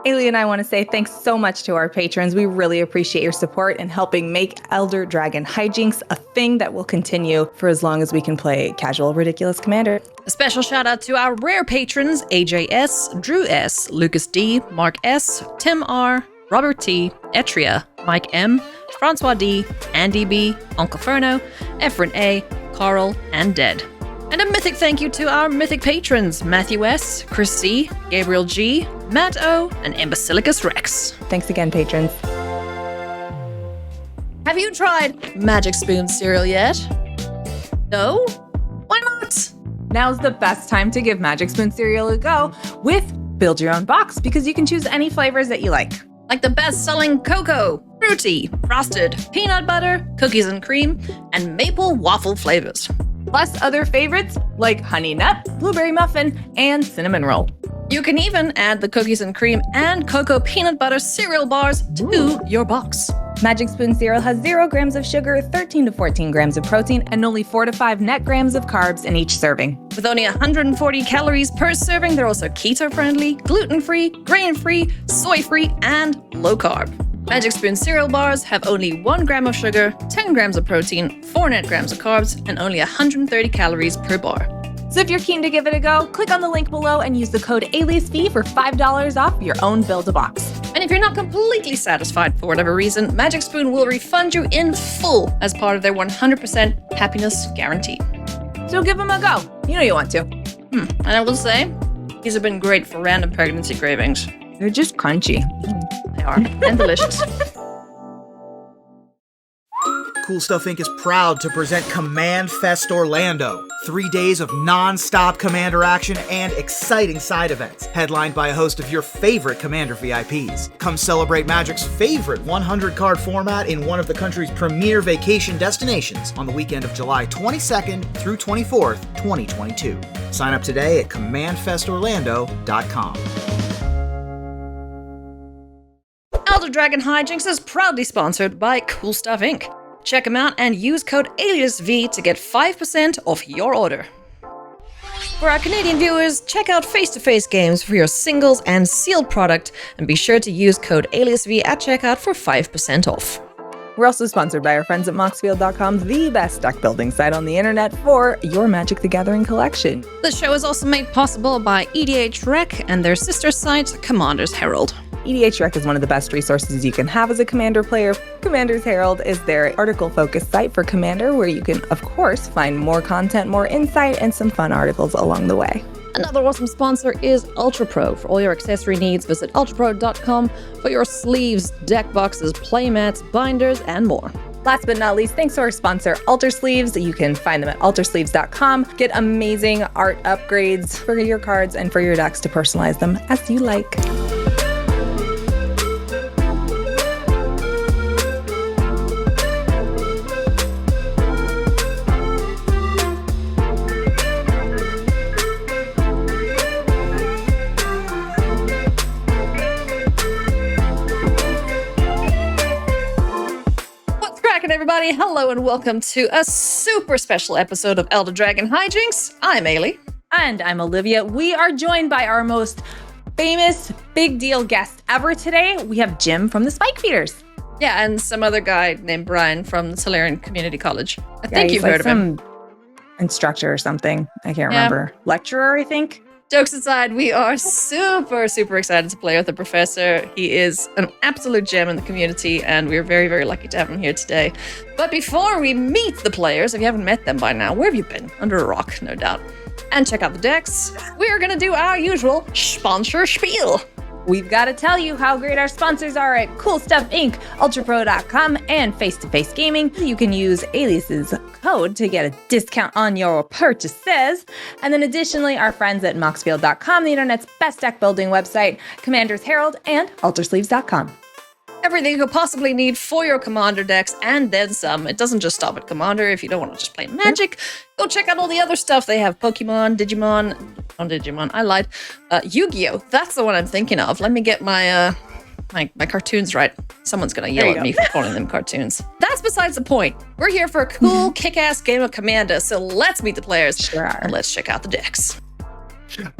Ailey and I want to say thanks so much to our patrons. We really appreciate your support in helping make Elder Dragon Hijinks a thing that will continue for as long as we can play casual, ridiculous Commander. A special shout out to our rare patrons, AJS, Drew S, Lucas D, Mark S, Tim R, Robert T, Etria, Mike M, Francois D, Andy B, Uncle Ferno, Efren A, Carl, and Dead. And a mythic thank you to our mythic patrons, Matthew S, Chris C, Gabriel G, Matt O, and Imbecilicus Rex. Thanks again, patrons. Have you tried Magic Spoon cereal yet? No? Why not? Now's the best time to give Magic Spoon cereal a go with Build Your Own Box, because you can choose any flavors that you like. Like the best-selling cocoa, fruity, frosted, peanut butter, cookies and cream, and maple waffle flavors. Plus other favorites like Honey Nut, Blueberry Muffin, and Cinnamon Roll. You can even add the cookies and cream and cocoa peanut butter cereal bars to your box. Magic Spoon cereal has 0 grams of sugar, 13 to 14 grams of protein, and only 4 to 5 net grams of carbs in each serving. With only 140 calories per serving, they're also keto-friendly, gluten-free, grain-free, soy-free, and low-carb. Magic Spoon cereal bars have only 1 gram of sugar, 10 grams of protein, 4 net grams of carbs, and only 130 calories per bar. So if you're keen to give it a go, click on the link below and use the code ALIASV for $5 off your own Build-A-Box. And if you're not completely satisfied for whatever reason, Magic Spoon will refund you in full as part of their 100% happiness guarantee. So give them a go. You know you want to. And I will say, these have been great for random pregnancy cravings. They're just crunchy. They are, and delicious. Cool Stuff Inc. is proud to present CommandFest Orlando. 3 days of non-stop Commander action and exciting side events, headlined by a host of your favorite Commander VIPs. Come celebrate Magic's favorite 100-card format in one of the country's premier vacation destinations on the weekend of July 22nd through 24th, 2022. Sign up today at CommandFestOrlando.com. Elder Dragon Hijinks is proudly sponsored by Cool Stuff Inc. Check them out and use code ALIASV to get 5% off your order. For our Canadian viewers, check out Face-to-Face Games for your singles and sealed product, and be sure to use code ALIASV at checkout for 5% off. We're also sponsored by our friends at Moxfield.com, the best deck building site on the internet for your Magic the Gathering collection. The show is also made possible by EDH Rec and their sister site, Commander's Herald. EDH Rec is one of the best resources you can have as a Commander player. Commander's Herald is their article-focused site for Commander, where you can, of course, find more content, more insight, and some fun articles along the way. Another awesome sponsor is Ultra Pro. For all your accessory needs, visit ultrapro.com for your sleeves, deck boxes, playmats, binders, and more. Last but not least, thanks to our sponsor, Alter Sleeves. You can find them at altersleeves.com. Get amazing art upgrades for your cards and for your decks to personalize them as you like. Everybody, hello and welcome to a super special episode of Elder Dragon Hijinks. I'm Ailey. And I'm Olivia. We are joined by our most famous big deal guest ever today. We have Jim from the Spike Feeders. Yeah, and some other guy named Brion from the Solarian Community College. I think you've heard of him. Instructor or something. I can't remember. Lecturer, I think. Jokes aside, we are super excited to play with the professor. He is an absolute gem in the community, and we're very lucky to have him here today. But before we meet the players, if you haven't met them by now, where have you been? Under a rock, no doubt. And check out the decks. We're going to do our usual sponsor spiel. We've got to tell you how great our sponsors are at Cool Stuff Inc., ultrapro.com, and Face-to-Face Gaming. You can use Alias's code to get a discount on your purchases. And then additionally, our friends at Moxfield.com, the internet's best deck building website, Commander's Herald, and altersleeves.com. Everything you could possibly need for your Commander decks, and then some. It doesn't just stop at Commander. If you don't want to just play Magic, go check out all the other stuff. They have Pokemon, Digimon, I lied. Yu-Gi-Oh! That's the one I'm thinking of. Let me get my my cartoons right. Someone's gonna yell at me for calling them cartoons. That's besides the point. We're here for a cool, kick-ass game of Commander, so let's meet the players. Sure. And let's check out the decks.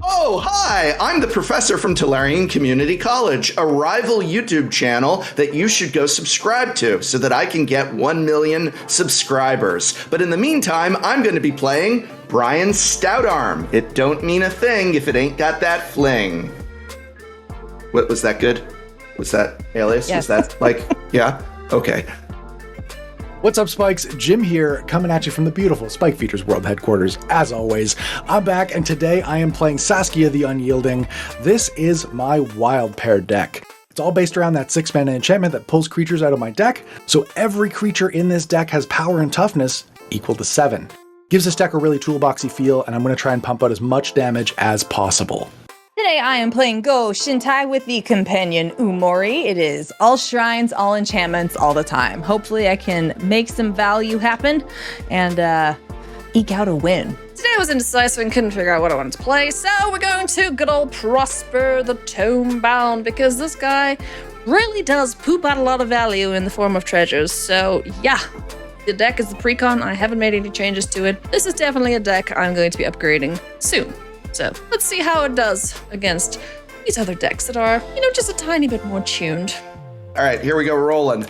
Oh, hi! I'm the professor from Tellurian Community College, a rival YouTube channel that you should go subscribe to so that I can get 1 million subscribers. But in the meantime, I'm going to be playing Brion Stoutarm. It don't mean a thing if it ain't got that fling. What, was that good? Was that alias? Yes. Was that like, yeah? Okay. What's up, Spikes? Jim here, coming at you from the beautiful Spike Features World headquarters. As always, I'm back, and today I am playing Saskia the Unyielding. This is my wild pair deck. It's all based around that 6-mana enchantment that pulls creatures out of my deck, so every creature in this deck has power and toughness equal to 7. Gives this deck a really toolboxy feel, and I'm going to try and pump out as much damage as possible. Today I am playing Go-Shintai with the companion Umori. It is all shrines, all enchantments, all the time. Hopefully I can make some value happen and eke out a win. Today I was indecisive and couldn't figure out what I wanted to play, so we're going to good old Prosper the Tomebound, because this guy really does poop out a lot of value in the form of treasures. So yeah, the deck is the precon. I haven't made any changes to it. This is definitely a deck I'm going to be upgrading soon. So let's see how it does against these other decks that are, just a tiny bit more tuned. All right, here we go, rolling.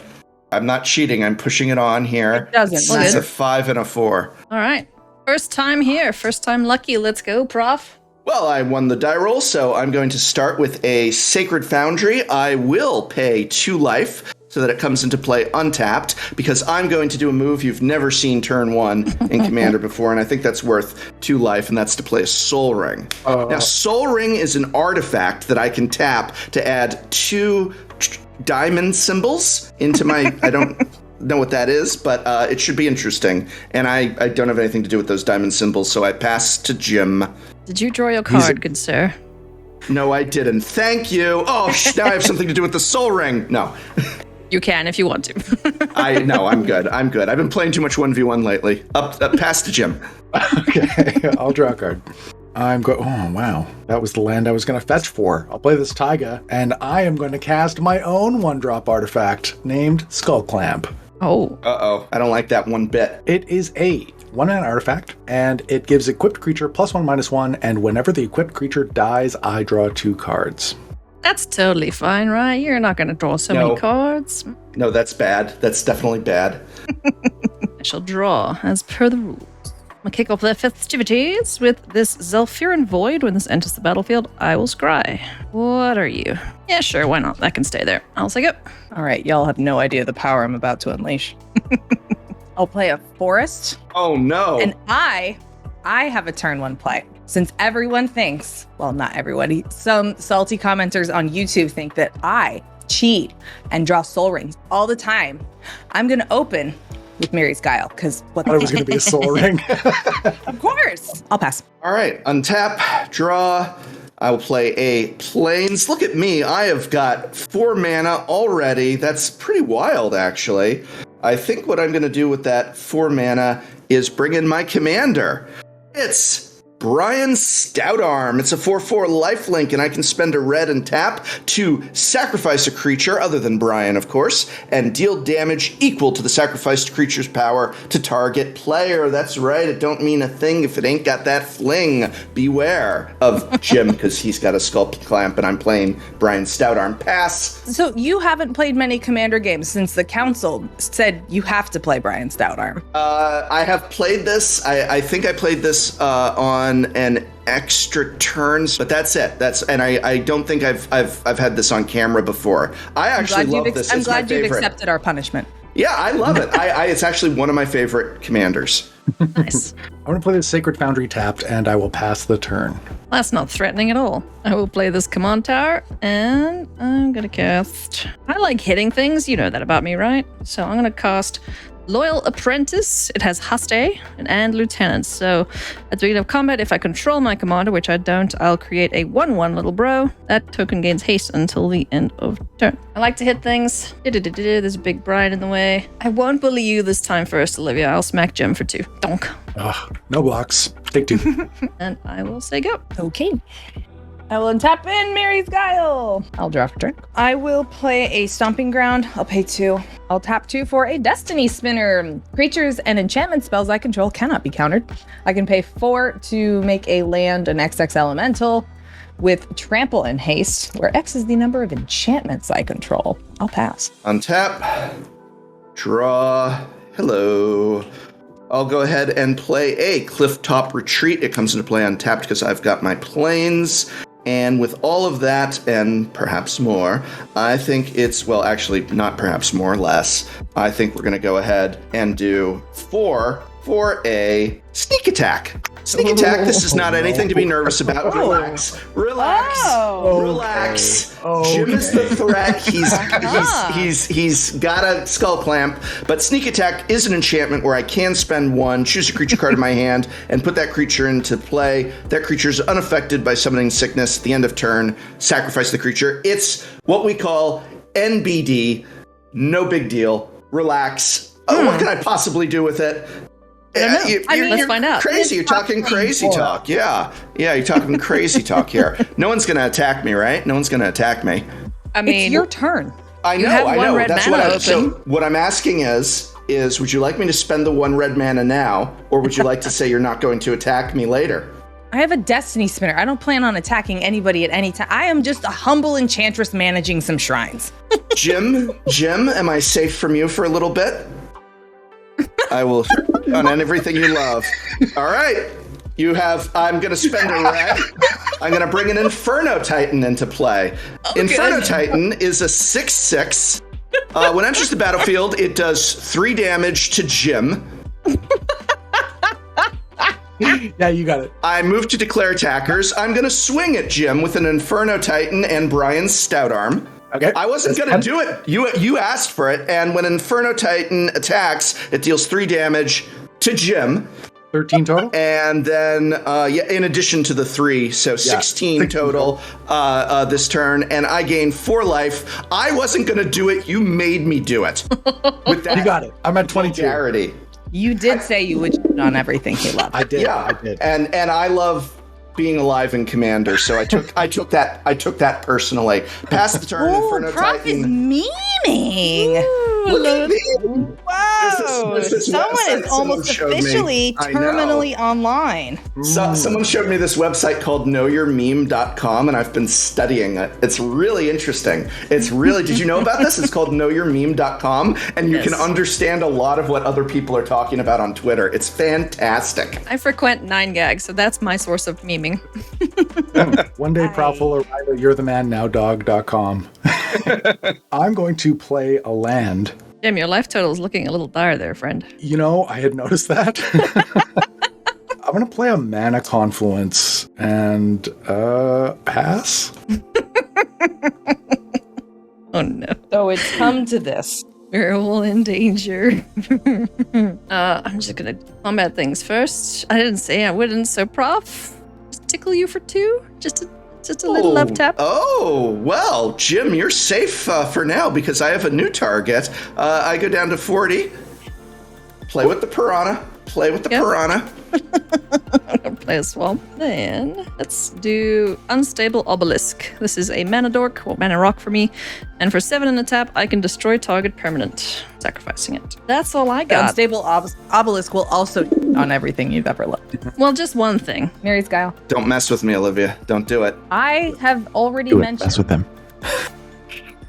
I'm not cheating. I'm pushing it on here. It doesn't It's matter. a 5 and a 4. All right. First time here. First time lucky. Let's go, Prof. Well, I won the die roll, so I'm going to start with a Sacred Foundry. I will pay 2 life so that it comes into play untapped, because I'm going to do a move you've never seen turn 1 in Commander before, and I think that's worth 2 life, and that's to play a Soul Ring. Now, Soul Ring is an artifact that I can tap to add 2 diamond symbols into my... I don't know what that is, but it should be interesting, and I don't have anything to do with those diamond symbols, so I pass to Jim. Did you draw your card, good sir? No, I didn't. Thank you. Oh, now I have something to do with the Soul Ring. No. You can if you want to. No, I'm good. I'm good. I've been playing too much 1v1 lately. Up pass to Jim. Okay, I'll draw a card. Oh, wow. That was the land I was going to fetch for. I'll play this Taiga, and I am going to cast my own 1-drop artifact named Skull Clamp. Oh. Uh-oh. I don't like that one bit. It is a 1-mana artifact, and it gives equipped creature +1/-1, and whenever the equipped creature dies, I draw 2 cards. That's totally fine, right? You're not going to draw so many cards. No, that's bad. That's definitely bad. I shall draw as per the rules. I'm going to kick off the festivities with this Zephyran Void. When this enters the battlefield, I will scry. What are you? Yeah, sure, why not? That can stay there. I'll take it. All right, y'all have no idea the power I'm about to unleash. I'll play a forest. Oh, no. And I have a turn 1 play. Since everyone thinks, well, not everybody, some salty commenters on YouTube think that I cheat and draw soul rings all the time, I'm going to open with Mary's Guile, because what I thought it was going to be a Soul Ring. Of course. I'll pass. All right. Untap, draw. I will play a Plains. Look at me. I have got 4 mana already. That's pretty wild, actually. I think what I'm going to do with that 4 mana is bring in my commander. It's Brion Stoutarm. It's a 4/4 lifelink, and I can spend a red and tap to sacrifice a creature, other than Brion, of course, and deal damage equal to the sacrificed creature's power to target player. That's right, it don't mean a thing if it ain't got that fling. Beware of Jim, because he's got a Skull Clamp, and I'm playing Brion Stoutarm. Pass. So you haven't played many Commander games since the council said you have to play Brion Stoutarm. I have played this. I think I played this on an extra turns, but that's it. I don't think I've had this on camera before. I actually love this. I'm It's my glad you've favorite. accepted our punishment. Yeah, I love it. It's actually one of my favorite commanders. Nice. I'm going to play the Sacred Foundry tapped, and I will pass the turn. That's not threatening at all. I will play this command tower, and I'm going to cast... I like hitting things. You know that about me, right? So I'm going to cast Loyal Apprentice. It has Haste and Lieutenant. So at the beginning of combat, if I control my commander, which I don't, I'll create a 1/1 little bro. That token gains haste until the end of turn. I like to hit things. There's a big Brion in the way. I won't bully you this time first, Olivia. I'll smack Jim for 2. Donk. Ugh, no blocks. Take 2. And I will say go. Okay. I will untap in Mary's Guile. I'll draft a turn. I will play a Stomping Ground. I'll pay 2. I'll tap 2 for a Destiny Spinner. Creatures and enchantment spells I control cannot be countered. I can pay 4 to make a land an XX elemental with trample and haste, where X is the number of enchantments I control. I'll pass. Untap. Draw. Hello. I'll go ahead and play a Clifftop Retreat. It comes into play untapped because I've got my planes. And with all of that, and perhaps more, I think it's, well, actually, not perhaps more, less. I think we're going to go ahead and do 4 for a sneak attack. Sneak attack, this is not anything to be nervous about. Relax. Relax. Relax. Jim is the threat. He's got a skull clamp, but sneak attack is an enchantment where I can spend 1, choose a creature card in my hand, and put that creature into play. That creature is unaffected by summoning sickness at the end of turn. Sacrifice the creature. It's what we call NBD. No big deal. Relax. What can I possibly do with it? Let's find out. Crazy. You're talking crazy talk. Yeah, you're talking crazy talk here. No one's going to attack me, right? No one's going to attack me. I mean, it's your turn. I know. have one red That's mana what open. So what I'm asking is would you like me to spend the 1 red mana now, or would you like to say you're not going to attack me later? I have a Destiny Spinner. I don't plan on attacking anybody at any time. I am just a humble enchantress managing some shrines. Jim, am I safe from you for a little bit? I will on everything you love. All right. I'm going to spend a red. I'm going to bring an Inferno Titan into play. Inferno Titan is a 6/6. When it enters the battlefield, it does 3 damage to Jim. Yeah, you got it. I move to declare attackers. I'm going to swing at Jim with an Inferno Titan and Brion's Stout Arm. Okay. I wasn't going to do it. You asked for it. And when Inferno Titan attacks, it deals 3 damage to Jim. 13 total? And then, in addition to the 3, so 16 total this turn. And I gain 4 life. I wasn't going to do it. You made me do it. With that, You got it. I'm at 22. Charity. You did say you would shit on everything he loved. I did. Yeah, I did. and I love being alive in Commander, so I took that personally. Pass the turn, Inferno Prof is Titan. memeing. Look at me. Wow. This Someone website is almost showed me. officially I know. terminally online. So, someone showed me this website called knowyourmeme.com, and I've been studying it. It's really interesting. Did you know about this? It's called knowyourmeme.com, and you can understand a lot of what other people are talking about on Twitter. It's fantastic. I frequent 9gag, so that's my source of memeing. One day, Prof will arrive at you'rethemannowdog.com. I'm going to play a land. Jim, your life total is looking a little dire there, friend. You know, I had noticed that. I'm going to play a mana confluence and pass. Oh no. So it's come to this. We're all in danger. I'm just gonna combat things first. I didn't say I wouldn't, so Prof, just tickle you for 2? Just a little love tap. Oh, well, Jim, you're safe for now because I have a new target. I go down to 40. Play with the piranha. I'm gonna play a swamp. Then let's do Unstable Obelisk. This is a mana dork, or mana rock for me. And for 7 in a tap, I can destroy target permanent, sacrificing it. That's all I The got. unstable obelisk will also on everything you've ever loved. Well, just one thing. Mary's Guile. Don't mess with me, Olivia. Don't do it. I have already Do it. mentioned Mess with them.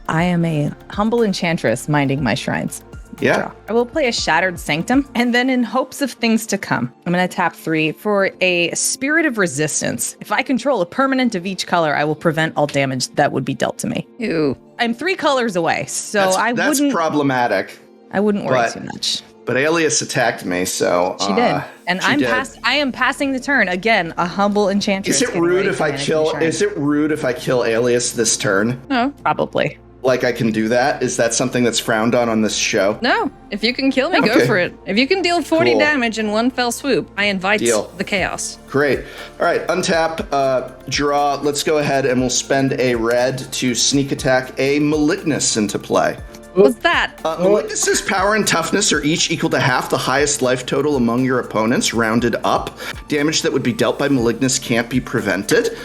I am a humble enchantress minding my shrines. Yeah. I will play a Shattered Sanctum, and then in hopes of things to come, I'm going to tap 3 for a Spirit of Resistance. If I control a permanent of each color, I will prevent all damage that would be dealt to me. Ew. I'm 3 colors away, so That's problematic. I wouldn't worry but- too much. But Alias attacked me, so She did, and she did. I am passing the turn again. A humble enchantress. Is it getting rude ready if to I manage kill? my shrine. Is it rude if I kill Alias this turn? No. Probably. Like I can do that? Is that something that's frowned on this show? No. If you can kill me, go Okay. for it. If you can deal 40 Cool. damage in one fell swoop, I invite Deal. the chaos. Great. All right, untap, draw. Let's go ahead and we'll spend a red to sneak attack a Malignus into play. What's that? Malignus's power and toughness are each equal to half the highest life total among your opponents, rounded up. Damage that would be dealt by Malignus can't be prevented.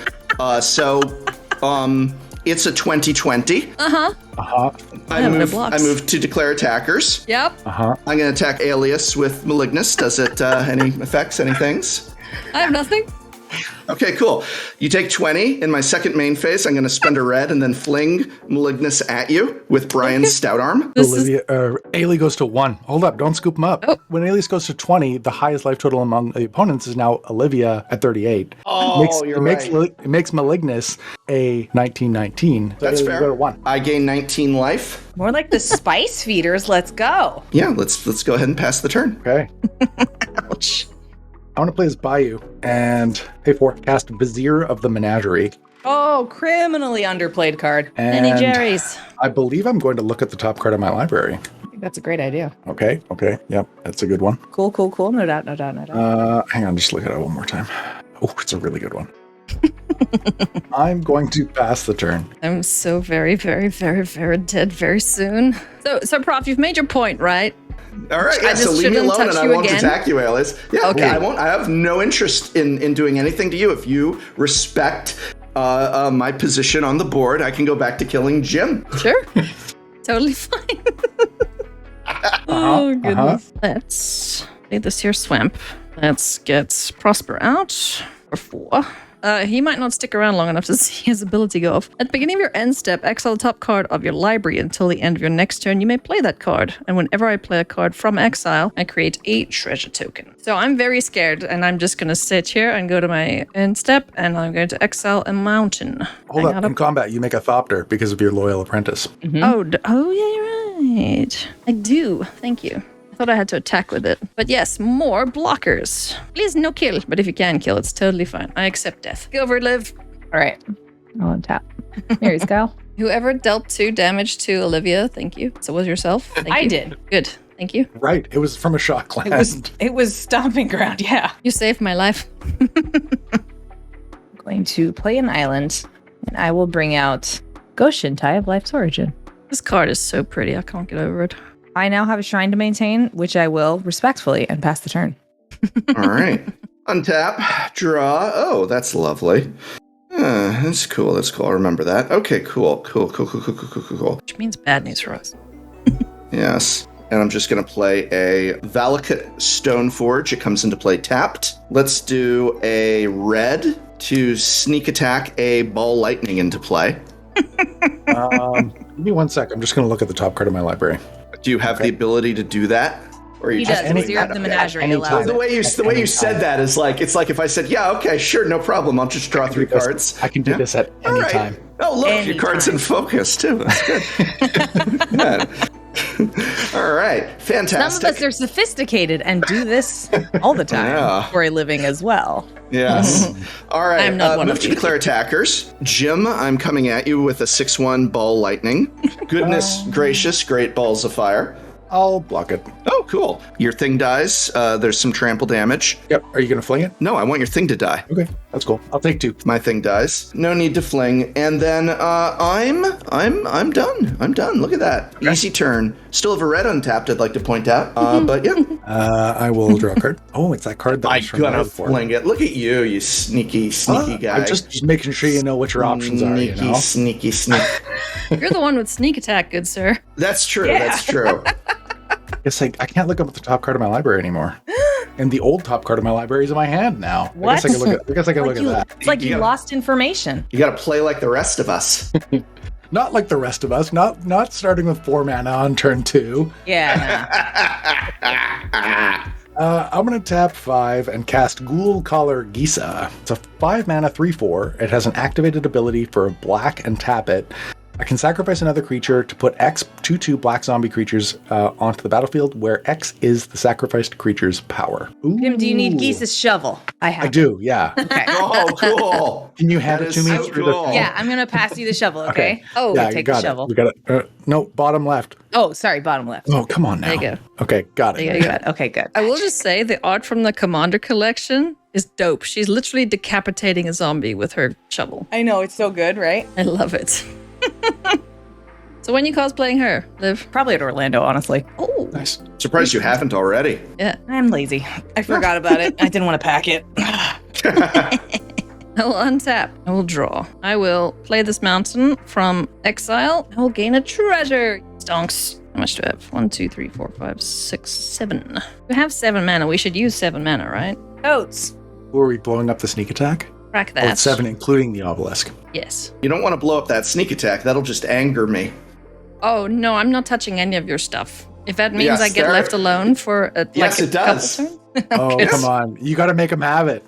So, it's a 2020. I move to declare attackers. Yep. Uh-huh. I'm going to attack Alias with Malignus. Does it any effects, any things? I have nothing. Okay, cool. You take 20. In my second main phase, I'm going to spend a red and then fling Malignus at you with Brion's Stout Arm. Ailey goes to 1. Hold up, don't scoop him up. Oh. When Ailey goes to 20, the highest life total among the opponents is now Olivia at 38. You're right. It makes Malignus a 1919. So That's Ailey fair. go to 1. I gain 19 life. More like the spice feeders. Let's go. Yeah, let's go ahead and pass the turn. Okay. Ouch. I want to play as Bayou and pay 4. Cast Vizier of the Menagerie. Oh, criminally underplayed card. Any And Jerry's? I believe I'm going to look at the top card of my library. I think that's a great idea. Okay. Yep, that's a good one. Cool. No doubt. Hang on, just look at it one more time. Oh, it's a really good one. I'm going to pass the turn. I'm so very, very, very, very dead very soon. So Prof, you've made your point, right? All right, I yeah, so just leave me shouldn't alone touch and I you won't again? attack you, Alice. Yeah, Okay. I won't. I have no interest in doing anything to you. If you respect my position on the board, I can go back to killing Jim. Sure. Totally fine. Oh, goodness. Let's leave this here swamp. Let's get Prosper out for 4. He might not stick around long enough to see his ability go off. At the beginning of your end step, exile the top card of your library until the end of your next turn. You may play that card. And whenever I play a card from exile, I create a treasure token. So I'm very scared, and I'm just going to sit here and go to my end step, and I'm going to exile a mountain. Hold up, in combat, you make a Thopter because of your loyal apprentice. Oh, yeah, you're right. I do. Thank you. I thought I had to attack with it. But yes, more blockers. Please, no kill. But if you can kill, it's totally fine. I accept death. Go over it, Liv. All right. I'll untap. Here, Kyle. Whoever dealt 2 damage to Olivia, thank you. So was yourself. Thank I you. did. Good. Thank you. Right, it was from a shock land. It was stomping ground. Yeah. You saved my life. I'm going to play an island, and I will bring out Go-Shintai of Life's Origin. This card is so pretty. I can't get over it. I now have a shrine to maintain, which I will respectfully and pass the turn. All right. Untap, draw. Oh, that's lovely. That's cool. I remember that. Okay, cool. Which means bad news for us. Yes. And I'm just going to play a Valakut Stoneforge. It comes into play tapped. Let's do a red to sneak attack a Ball Lightning into play. Give me 1 sec. I'm just going to look at the top card of my library. Do you have the ability to do that? Or are you He just does. doing Vizier of that? the Okay. Menagerie Anytime. allows The it. way you said that is like, it's like if I said, yeah, okay, sure, no problem. I'll just draw 3 cards. I can do Yeah? this at All any right. time. Oh, look, your Anytime. card's in focus, too. That's good. Good. All right. Some Fantastic. of us are sophisticated and do this all the time Yeah. for a living as well. Yes. All right. I'm not one move of to you. declare attackers. Jim, I'm coming at you with a 6-1 Ball Lightning. Goodness gracious, great balls of fire. I'll block it. Oh, cool. Your thing dies. There's some trample damage. Yep. Are you going to fling it? No, I want your thing to die. Okay, that's cool. I'll take 2. My thing dies. No need to fling. And then I'm done. I'm done. Look at that. Easy turn. Still have a red untapped, I'd like to point out. But yeah. I will draw a card. Oh, it's that card that I'm was from gonna before. fling it. Look at you, you sneaky guy. I'm just making sure you know what your options are, you know? Sneaky. You're the one with sneak attack, good sir. That's true. Yeah. That's true. Guess I can't look up at the top card of my library anymore. And the old top card of my library is in my hand now. What? I guess I can look at that. It's like you Yeah. lost information. You got to play like the rest of us. Not like the rest of us. Not starting with 4 mana on turn 2. Yeah. I'm going to tap 5 and cast Ghoul Collar Gisa. It's a 5 mana 3/4. It has an activated ability for black and tap it. I can sacrifice another creature to put X 2/2 black zombie creatures onto the battlefield, where X is the sacrificed creature's power. Jim, do you need Ooh. Geese's shovel? I have. I do, yeah. Okay. Oh, cool. Can you hand That it to is me so through cool. the... Yeah, I'm gonna pass you the shovel. Okay. Oh, yeah, take you got the shovel. it. We got it. No, bottom left. Oh, sorry, bottom left. Oh, come on now. There you go. Okay, got it. There you go. Good. Okay, good. I will just say the art from the Commander collection is dope. She's literally decapitating a zombie with her shovel. I know it's so good, right? I love it. So when you cosplaying her, Liv? Probably at Orlando, honestly. Oh, Nice. Surprised you haven't already. yeah. I'm lazy. I forgot about it. I didn't want to pack it. I will untap. I will draw. I will play this mountain from exile. I will gain a treasure. Stonks. How much do I have? 1, 2, 3, 4, 5, 6, 7. We have 7 mana. We should use 7 mana, right? Totes. Who are we blowing up the sneak attack? Crack Oh, that. it's 7, including the obelisk. Yes. You don't want to blow up that sneak attack. That'll just anger me. Oh, no, I'm not touching any of your stuff. If that means Yes, I get there- left alone for Yes, it does. couple turns. Oh, Good. come on. You got to make him have it.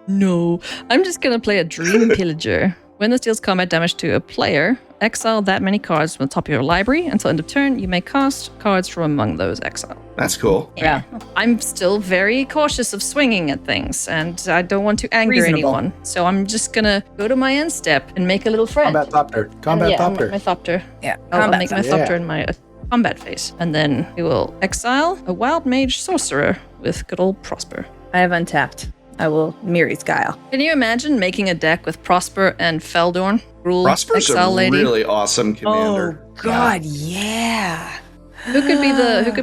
No, I'm just gonna play a Dream Pillager. When this deals combat damage to a player, exile that many cards from the top of your library. Until end of turn, you may cast cards from among those exiled. That's cool. Yeah. I'm still very cautious of swinging at things, and I don't want to anger Reasonable. anyone. So I'm just gonna go to my end step and make a little friend. Combat Thopter. Combat Yeah, Thopter. my Thopter. Yeah. I'll make my Yeah. Thopter in my combat phase. And then we will exile a Wild Mage Sorcerer with good old Prosper. I have untapped. I will Miri's Guile. Can you imagine making a deck with Prosper and Feldorn? Rule Prosper's Exile a Lady. really awesome commander. Oh God, yeah. Who could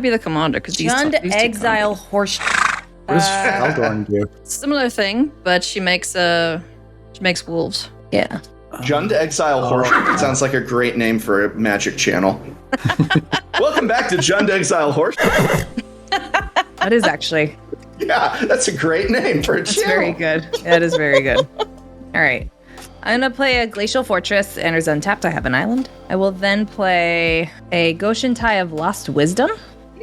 be the commander? Because these Jund these two Exile Horse. What does Feldorn do? similar thing, but she makes wolves. Yeah. Jund Exile Horse. Sounds like a great name for a magic channel. Welcome back to Jund Exile Horse. That is actually. Yeah, that's a great name for a That's channel. very good. That is very good. All right. I'm going to play a Glacial Fortress. Enters untapped. I have an island. I will then play a Go-Shintai of Lost Wisdom.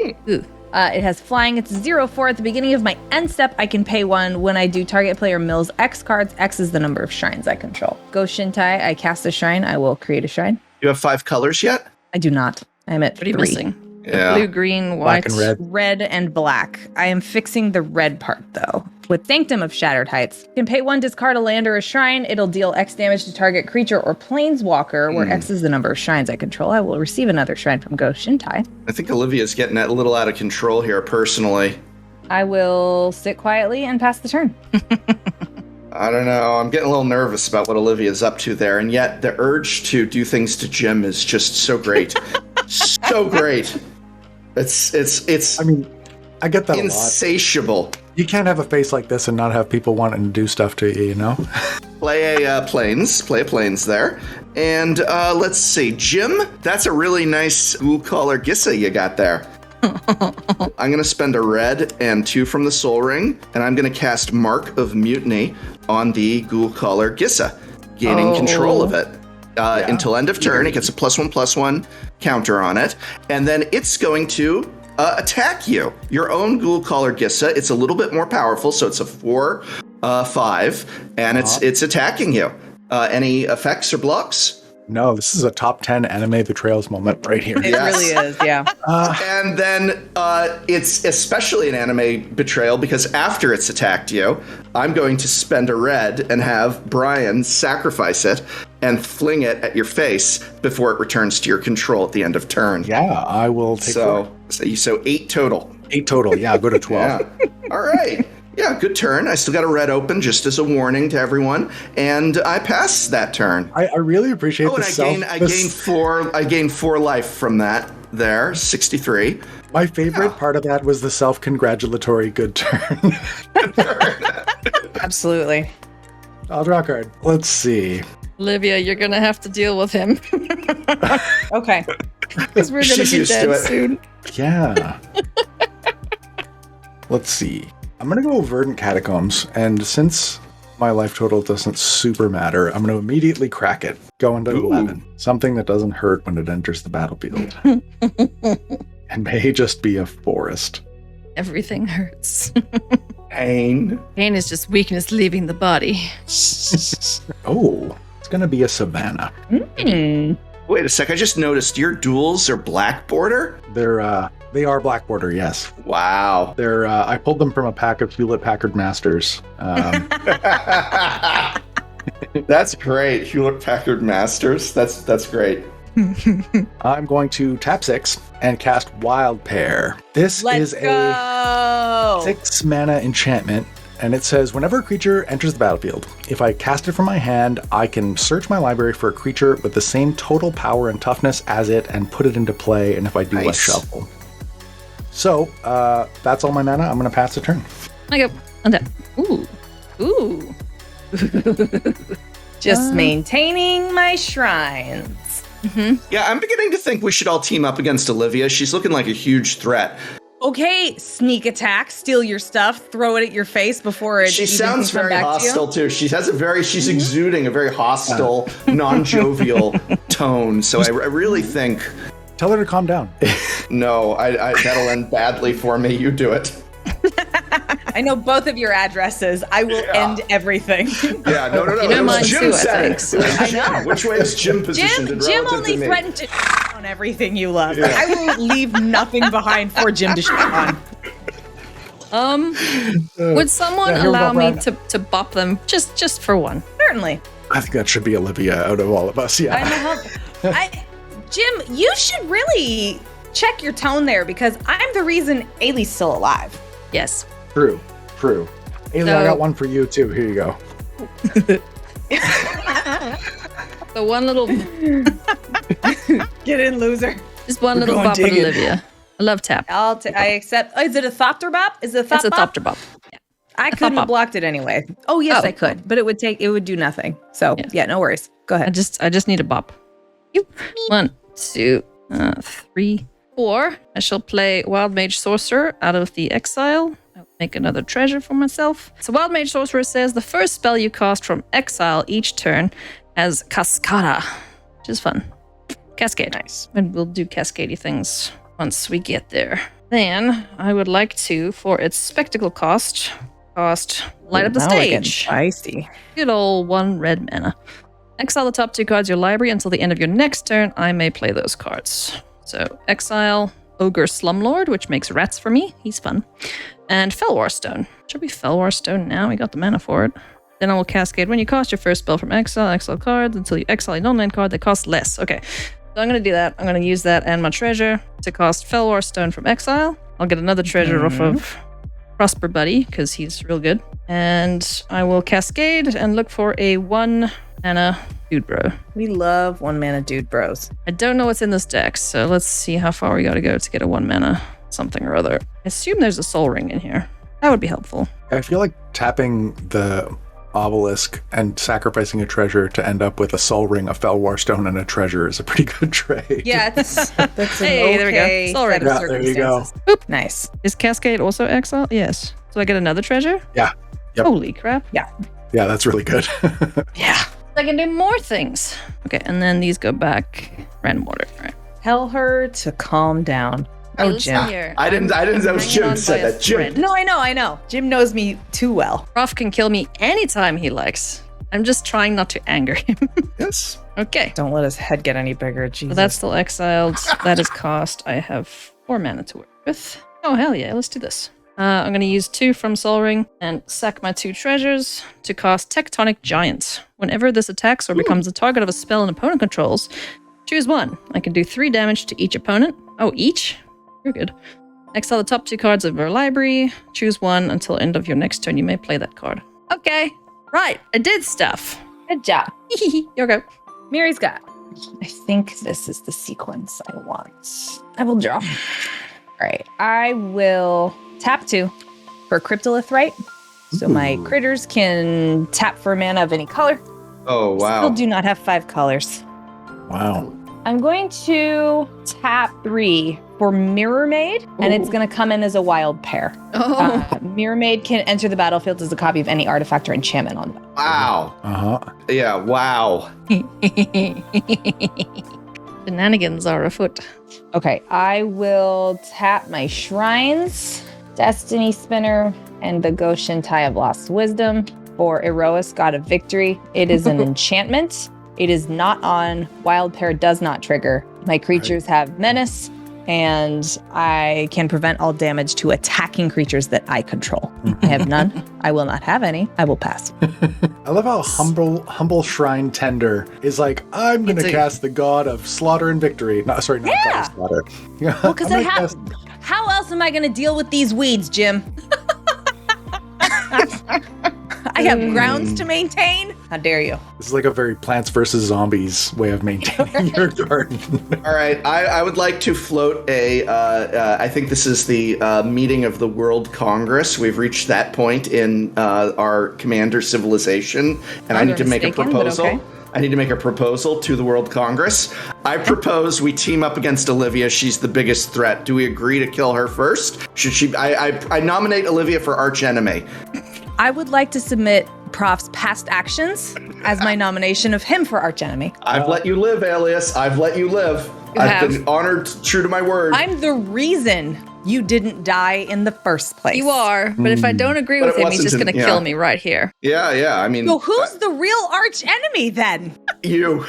Ooh. It has flying. It's 0/4. At the beginning of my end step, I can pay 1. When I do, target player mills X cards. X is the number of shrines I control. Go-Shintai, I cast a shrine. I will create a shrine. You have 5 colors yet? I do not. I'm at What are you 3. missing? Yeah. Blue, green, white, Black and red. Red and black. I am fixing the red part, though. With Thankdom of Shattered Heights. You can pay 1, discard a land or a shrine. It'll deal X damage to target creature or planeswalker, where X is the number of shrines I control. I will receive another shrine from Go-Shintai. I think Olivia's getting a little out of control here, personally. I will sit quietly and pass the turn. I don't know. I'm getting a little nervous about what Olivia's up to there, and yet the urge to do things to Jim is just so great. So great. It's I mean, I get that a lot. insatiable. You can't have a face like this and not have people wanting to do stuff to you, you know? Play a planes there. And let's see, Jim, that's a really nice Ghoul Caller Gissa you got there. I'm going to spend a red and 2 from the Soul Ring, and I'm going to cast Mark of Mutiny on the Ghoul Caller Gissa, gaining control of it. Until end of turn, it gets a +1/+1 counter on it, and then it's going to attack you. Your own Ghoul Caller Gissa. It's a little bit more powerful, so it's a 4/5, and it's attacking you. Any effects or blocks? No, this is a top 10 anime betrayals moment right here. It Yes. really is, yeah. And then it's especially an anime betrayal because after it's attacked you, I'm going to spend a red and have Brion sacrifice it and fling it at your face before it returns to your control at the end of turn. Yeah, I will take So 8 total. 8 total. Yeah, go to 12. Yeah. All right. Yeah, good turn. I still got a red open just as a warning to everyone, and I pass that turn. I really appreciate Oh, the and I gain 4 life from that. There, 63. My favorite part of that was the self-congratulatory good turn. Absolutely. I'll draw a card. Let's see. Olivia, you're gonna have to deal with him Okay. because we're gonna She's be used to dead it. soon. Yeah. Let's see. I'm going to go Verdant Catacombs, and since my life total doesn't super matter, I'm going to immediately crack it. Go into 11. Something that doesn't hurt when it enters the battlefield. And may just be a forest. Everything hurts. Pain. Pain is just weakness leaving the body. Oh, it's going to be a savanna. Wait a sec, I just noticed your duels are black border? They are black border, yes. Wow. They're I pulled them from a pack of Hewlett-Packard Masters. That's great. Hewlett-Packard Masters. That's great. I'm going to tap 6 and cast Wild Pair. This is a 6 mana enchantment, and it says whenever a creature enters the battlefield, if I cast it from my hand, I can search my library for a creature with the same total power and toughness as it and put it into play, and if I do, I Nice. shuffle. So, that's all my mana. I'm going to pass the turn. I go untap. Ooh. Just maintaining my shrines. Yeah, I'm beginning to think we should all team up against Olivia. She's looking like a huge threat. Okay, sneak attack, steal your stuff, throw it at your face before it She even sounds can come very back hostile to you. too. She's exuding a very hostile, non-jovial tone. So I really think Tell her to calm down. no, that'll end badly for me. You do it. I know both of your addresses. I will end everything. Yeah, no. You know It was mine Jim too, I said think, it. so. It was Jim. Which way is Jim positioned? Jim relative only to me? threatened to on everything you love. I will leave nothing behind for Jim to on. Would someone Yeah, here we go, allow me Brian. to bop them just for one? Certainly. I think that should be Olivia out of all of us. Yeah. I'm a help. Jim, you should really check your tone there because I'm the reason Ailey's still alive. Yes. True. Ailey, I got one for you too. Here you go. The one little, Get in, loser. just one little going bop at digging. Olivia. I love tap. I accept. Oh, is it a thopter bop? Is it a thop It's a bop? thopter bop. Yeah. I couldn't have bop. blocked it anyway. Oh, yes, Oh. I could, but it would do nothing. So, yeah, no worries. Go I ahead. just need a bop. You. 1, 2, 3, 4. I shall play Wild Mage Sorcerer out of the exile. I'll make another treasure for myself. So Wild Mage Sorcerer says the first spell you cast from exile each turn has Cascada, which is fun. Cascade. Nice. And we'll do cascadey things once we get there. Then I would like to, for its spectacle cost Light Up the Now we're getting Stage. Spicy. Good old 1 red mana. Exile the top 2 cards of your library until the end of your next turn. I may play those cards. So exile Ogre Slumlord, which makes rats for me. He's fun. And Fellwar Stone. Should be Fellwar Stone now. We got the mana for it. Then I will cascade. When you cast your first spell from exile cards until you exile a non-land card that costs less. Okay. So I'm going to do that. I'm going to use that and my treasure to cast Fellwar Stone from exile. I'll get another treasure off of Prosper Buddy because he's real good. And I will cascade and look for a 1 mana Dude Bro. We love 1 mana dude bros. I don't know what's in this deck, so let's see how far we got to go to get a 1 mana something or other. I assume there's a Soul Ring in here. That would be helpful. I feel like tapping the obelisk and sacrificing a treasure to end up with a soul ring, a Fellwar Stone, and a treasure is a pretty good trade. Yeah, that's an Hey, there we go. okay Soul set Ring. of Yeah, there you go. circumstances. Nice. Is Cascade also exile? Yes. So I get another treasure? Yeah. Yep. Holy crap. Yeah, that's really good. Yeah. I can do more things. Okay, and then these go back random order. All right. Tell her to calm down. Hey, Oh, listen Jim. here. I didn't. That was hanging Jim on who said by a that. Jim. thread. No, I know. Jim knows me too well. Ruff can kill me anytime he likes. I'm just trying not to anger him. Yes. Okay. Don't let his head get any bigger. Jesus. So that's still exiled. That is cost. I have 4 mana to work with. Oh, hell yeah. Let's do this. I'm going to use 2 from Soul Ring and sack my 2 treasures to cast Tectonic Giant. Whenever this attacks or becomes the target of a spell an opponent controls, choose 1. I can do 3 damage to each opponent. Oh, each? You're good. Exile the top 2 cards of your library. Choose 1 until end of your next turn. You may play that card. Okay. Right. I did stuff. Good job. Your go. Miri's got. I think this is the sequence I want. I will draw. All right. I will tap 2 for Cryptolith Right. So my critters can tap for mana of any color. Oh wow. Still do not have 5 colors. Wow. I'm going to tap 3 for Mirror Maid, and it's going to come in as a wild pair. Oh. Mirror Maid can enter the battlefield as a copy of any artifact or enchantment on them. Wow. Uh-huh. Yeah. Wow. Shenanigans are afoot. Okay, I will tap my shrines, Destiny Spinner, and the Go-Shintai of Lost Wisdom for Erois, God of Victory. It is an enchantment. It is not on. Wild Pair does not trigger. My creatures have menace, and I can prevent all damage to attacking creatures that I control. I have none. I will not have any. I will pass. I love how humble shrine tender is like, I'm going to cast the god of slaughter and victory. No, sorry, not god of slaughter. Yeah, Well, because I have. How else am I going to deal with these weeds, Jim? I have grounds to maintain. How dare you? This is like a very Plants vs. Zombies way of maintaining your garden. All right, I would like to float I think this is the meeting of the World Congress. We've reached that point in our commander civilization, and I need to make a proposal. Okay. I need to make a proposal to the World Congress. I propose we team up against Olivia. She's the biggest threat. Do we agree to kill her first? Should she? I nominate Olivia for archenemy. I would like to submit Prof's past actions as my nomination of him for archenemy. I've let you live, Alias. I've let you live. I've been honored, true to my word. I'm the reason you didn't die in the first place. You are, but if I don't agree But with it him, he's just wasn't going to kill me right here. Yeah. I mean, So who's the real arch enemy then? you?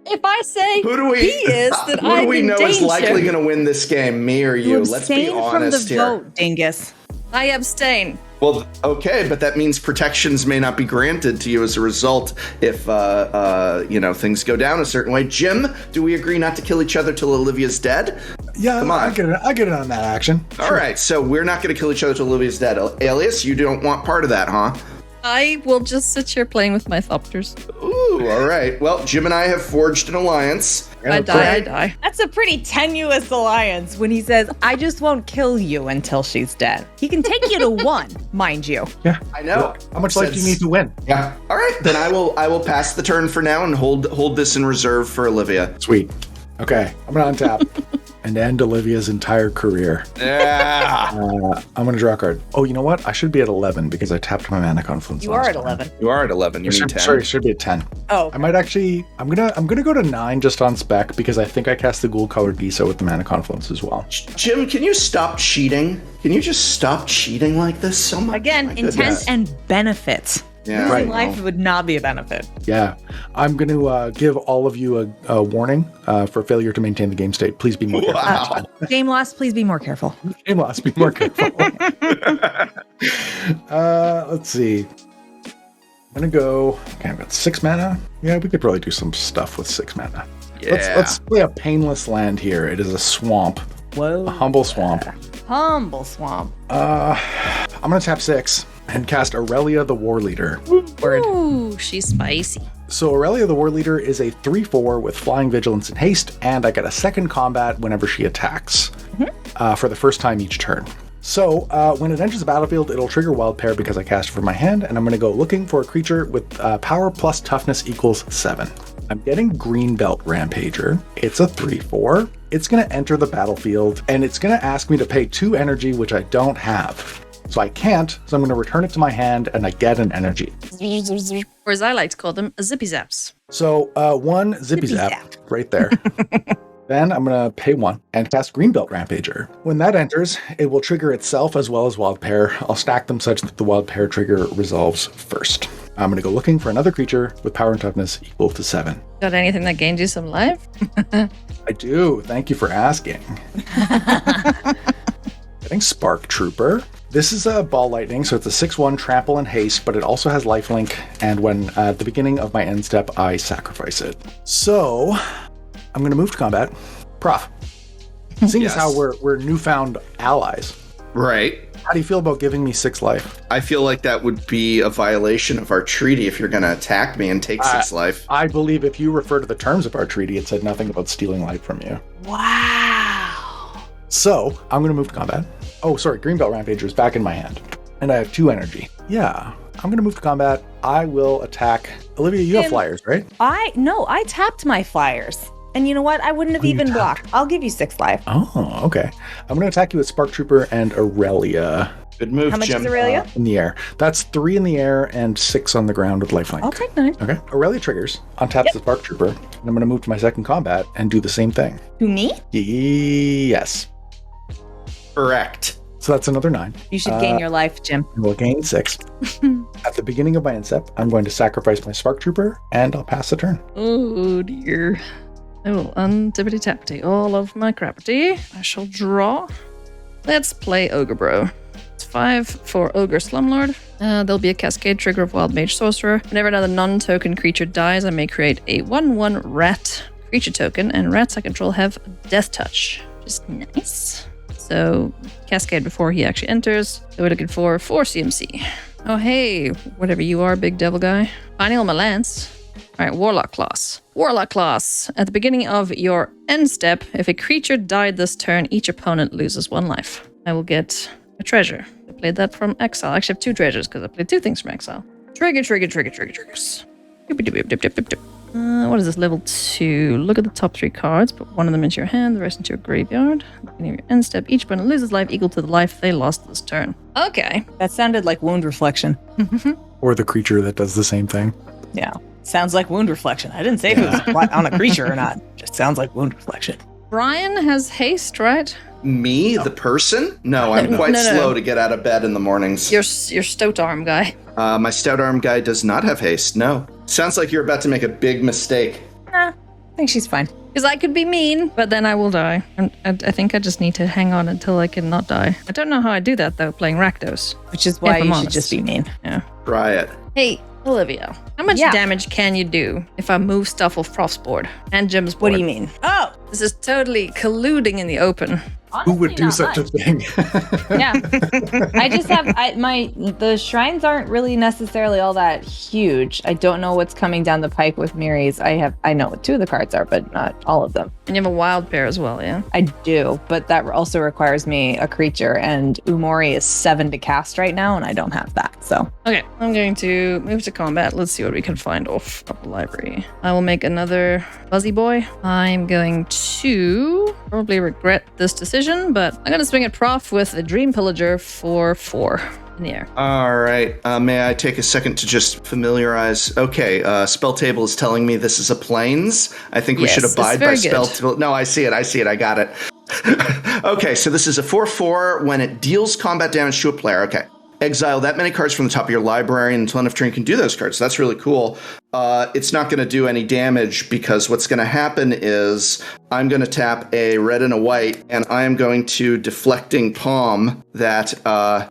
If I say Who do we? he is, then Who I'm do we in know danger. is likely going to win this game? Me or you? Let's be Abstain honest from the here. vote, dingus. I abstain. Well, okay, but that means protections may not be granted to you as a result if things go down a certain way. Jim, do we agree not to kill each other till Olivia's dead? Yeah, Come on. I get it on that action. All right, so we're not going to kill each other till Olivia's dead. Alias, you don't want part of that, huh? I will just sit here playing with my thopters. Ooh, all right. Well, Jim and I have forged an alliance. I die. That's a pretty tenuous alliance when he says, I just won't kill you until she's dead. He can take you to 1, mind you. Yeah, I know. How much life do you need to win? Yeah. All right, then I will pass the turn for now and hold this in reserve for Olivia. Sweet. Okay, I'm gonna untap and end Olivia's entire career. Yeah. I'm gonna draw a card. Oh, you know what? I should be at 11 because I tapped my mana confluence. You are last at time. 11. You are at 11. You mean 10. Sorry, it should be at 10. Oh, I might actually. I'm gonna go to 9 just on spec because I think I cast the Ghoul-colored Gisa with the mana confluence as well. Jim, can you stop cheating? Can you just stop cheating like this so much? again, My intent goodness. and benefits. Yeah, Losing right. life would not be a benefit. Yeah, I'm gonna give all of you a warning for failure to maintain the game state. Please be more careful. Wow. Game loss, please be more careful. Game loss. Be more careful. Let's see. I'm gonna go. Okay, I've got 6 mana. Yeah, we could probably do some stuff with 6 mana. Yeah. Let's play a painless land here. It is a swamp, Whoa. a humble swamp. Humble swamp. I'm gonna tap 6 and cast Aurelia the War Leader. Ooh, she's spicy. So Aurelia the War Leader is a 3/4 with Flying, Vigilance, and Haste, and I get a second combat whenever she attacks for the first time each turn. So when it enters the battlefield, it'll trigger Wild Pair because I cast it from my hand, and I'm going to go looking for a creature with power plus toughness equals 7. I'm getting Greenbelt Rampager. It's a 3/4. It's going to enter the battlefield, and it's going to ask me to pay 2 energy, which I don't have. So I can't, so I'm going to return it to my hand, and I get an energy. Or as I like to call them, zippy zaps. So 1 Zippy Zap right there. Then I'm going to pay 1 and cast Greenbelt Rampager. When that enters, it will trigger itself as well as Wild Pair. I'll stack them such that the Wild Pair trigger resolves first. I'm going to go looking for another creature with power and toughness equal to 7. Got anything that gains you some life? I do. Thank you for asking. Getting Spark Trooper. This is a Ball Lightning, so it's a 6/1 trample and haste, but it also has lifelink, and when at the beginning of my end step, I sacrifice it. So I'm going to move to combat. Prof, seeing as how we're newfound allies, Right. how do you feel about giving me 6 life? I feel like that would be a violation of our treaty if you're going to attack me and take 6 life. I believe if you refer to the terms of our treaty, it said nothing about stealing life from you. Wow. So I'm going to move to combat. Oh, sorry, Greenbelt Rampager is back in my hand, and I have 2 energy. Yeah, I'm going to move to combat. I will attack. Olivia, you have flyers, right? I tapped my flyers. And you know what? I wouldn't have even blocked. I'll give you 6 life. Oh, okay. I'm going to attack you with Spark Trooper and Aurelia Good move, How much Jim. is Aurelia? in the air. That's 3 in the air and 6 on the ground with lifelink. I'll take 9. Okay. Aurelia triggers, untaps the Spark Trooper, and I'm going to move to my second combat and do the same thing. To me? Yes. Correct. So that's another 9. You should gain your life, Jim. And we'll gain 6. At the beginning of my end step, I'm going to sacrifice my Spark Trooper, and I'll pass the turn. Oh dear. I will untippity tappity all of my crappity. I shall draw. Let's play Ogre Bro. It's 5 for Ogre Slumlord. There'll be a cascade trigger of Wild Mage Sorcerer. Whenever another non-token creature dies, I may create a 1/1 rat creature token, and rats I control have Death Touch. Just nice. So, cascade before he actually enters. So we're looking for 4 CMC. Oh, hey, whatever you are, big devil guy. Finding on my lance. All right, Warlock class. Warlock class. At the beginning of your end step, if a creature died this turn, each opponent loses 1 life. I will get a treasure. I played that from exile. I actually have 2 treasures because I played 2 things from exile. Triggers. What is this? Level 2. Look at the top 3 cards. Put 1 of them into your hand, the rest into your graveyard. At the beginning of your end step, each opponent loses life equal to the life they lost this turn. Okay. That sounded like wound reflection. Or the creature that does the same thing. Yeah. Sounds like wound reflection. I didn't say if it was on a creature or not. Just sounds like wound reflection. Brion has haste, right? Me, the person? No, I'm quite slow to get out of bed in the mornings. Your stout arm guy. My stout arm guy does not have haste, no. Sounds like you're about to make a big mistake. Nah, I think she's fine. Because I could be mean, but then I will die. And I think I just need to hang on until I can not die. I don't know how I do that, though, playing Rakdos. Which is why you should just be mean. Yeah. Try it. Hey, Olivia, how much damage can you do if I move stuff off Froth's board and Jim's board? What do you mean? Oh! This is totally colluding in the open. Who would do such a thing? Yeah. I just have the shrines aren't really necessarily all that huge. I don't know what's coming down the pike with Miri's. I know what 2 of the cards are, but not all of them. And you have a wild pair as well, yeah? I do, but that also requires me a creature, and Umori is 7 to cast right now, and I don't have that, so. Okay, I'm going to move to combat. Let's see what we can find off of the library. I will make another Fuzzy Boy. I'm going to probably regret this decision, but I'm going to swing at Prof with a Dream Pillager for 4 in the air. All right. May I take a second to just familiarize? Okay, spell table is telling me this is a plains. I think we should abide by spell table. No, I see it. I got it. Okay, so this is a 4/4 when it deals combat damage to a player. Okay. Exile that many cards from the top of your library until end of turn can do those cards. That's really cool. It's not going to do any damage because what's going to happen is I'm going to tap a red and a white, and I am going to Deflecting Palm that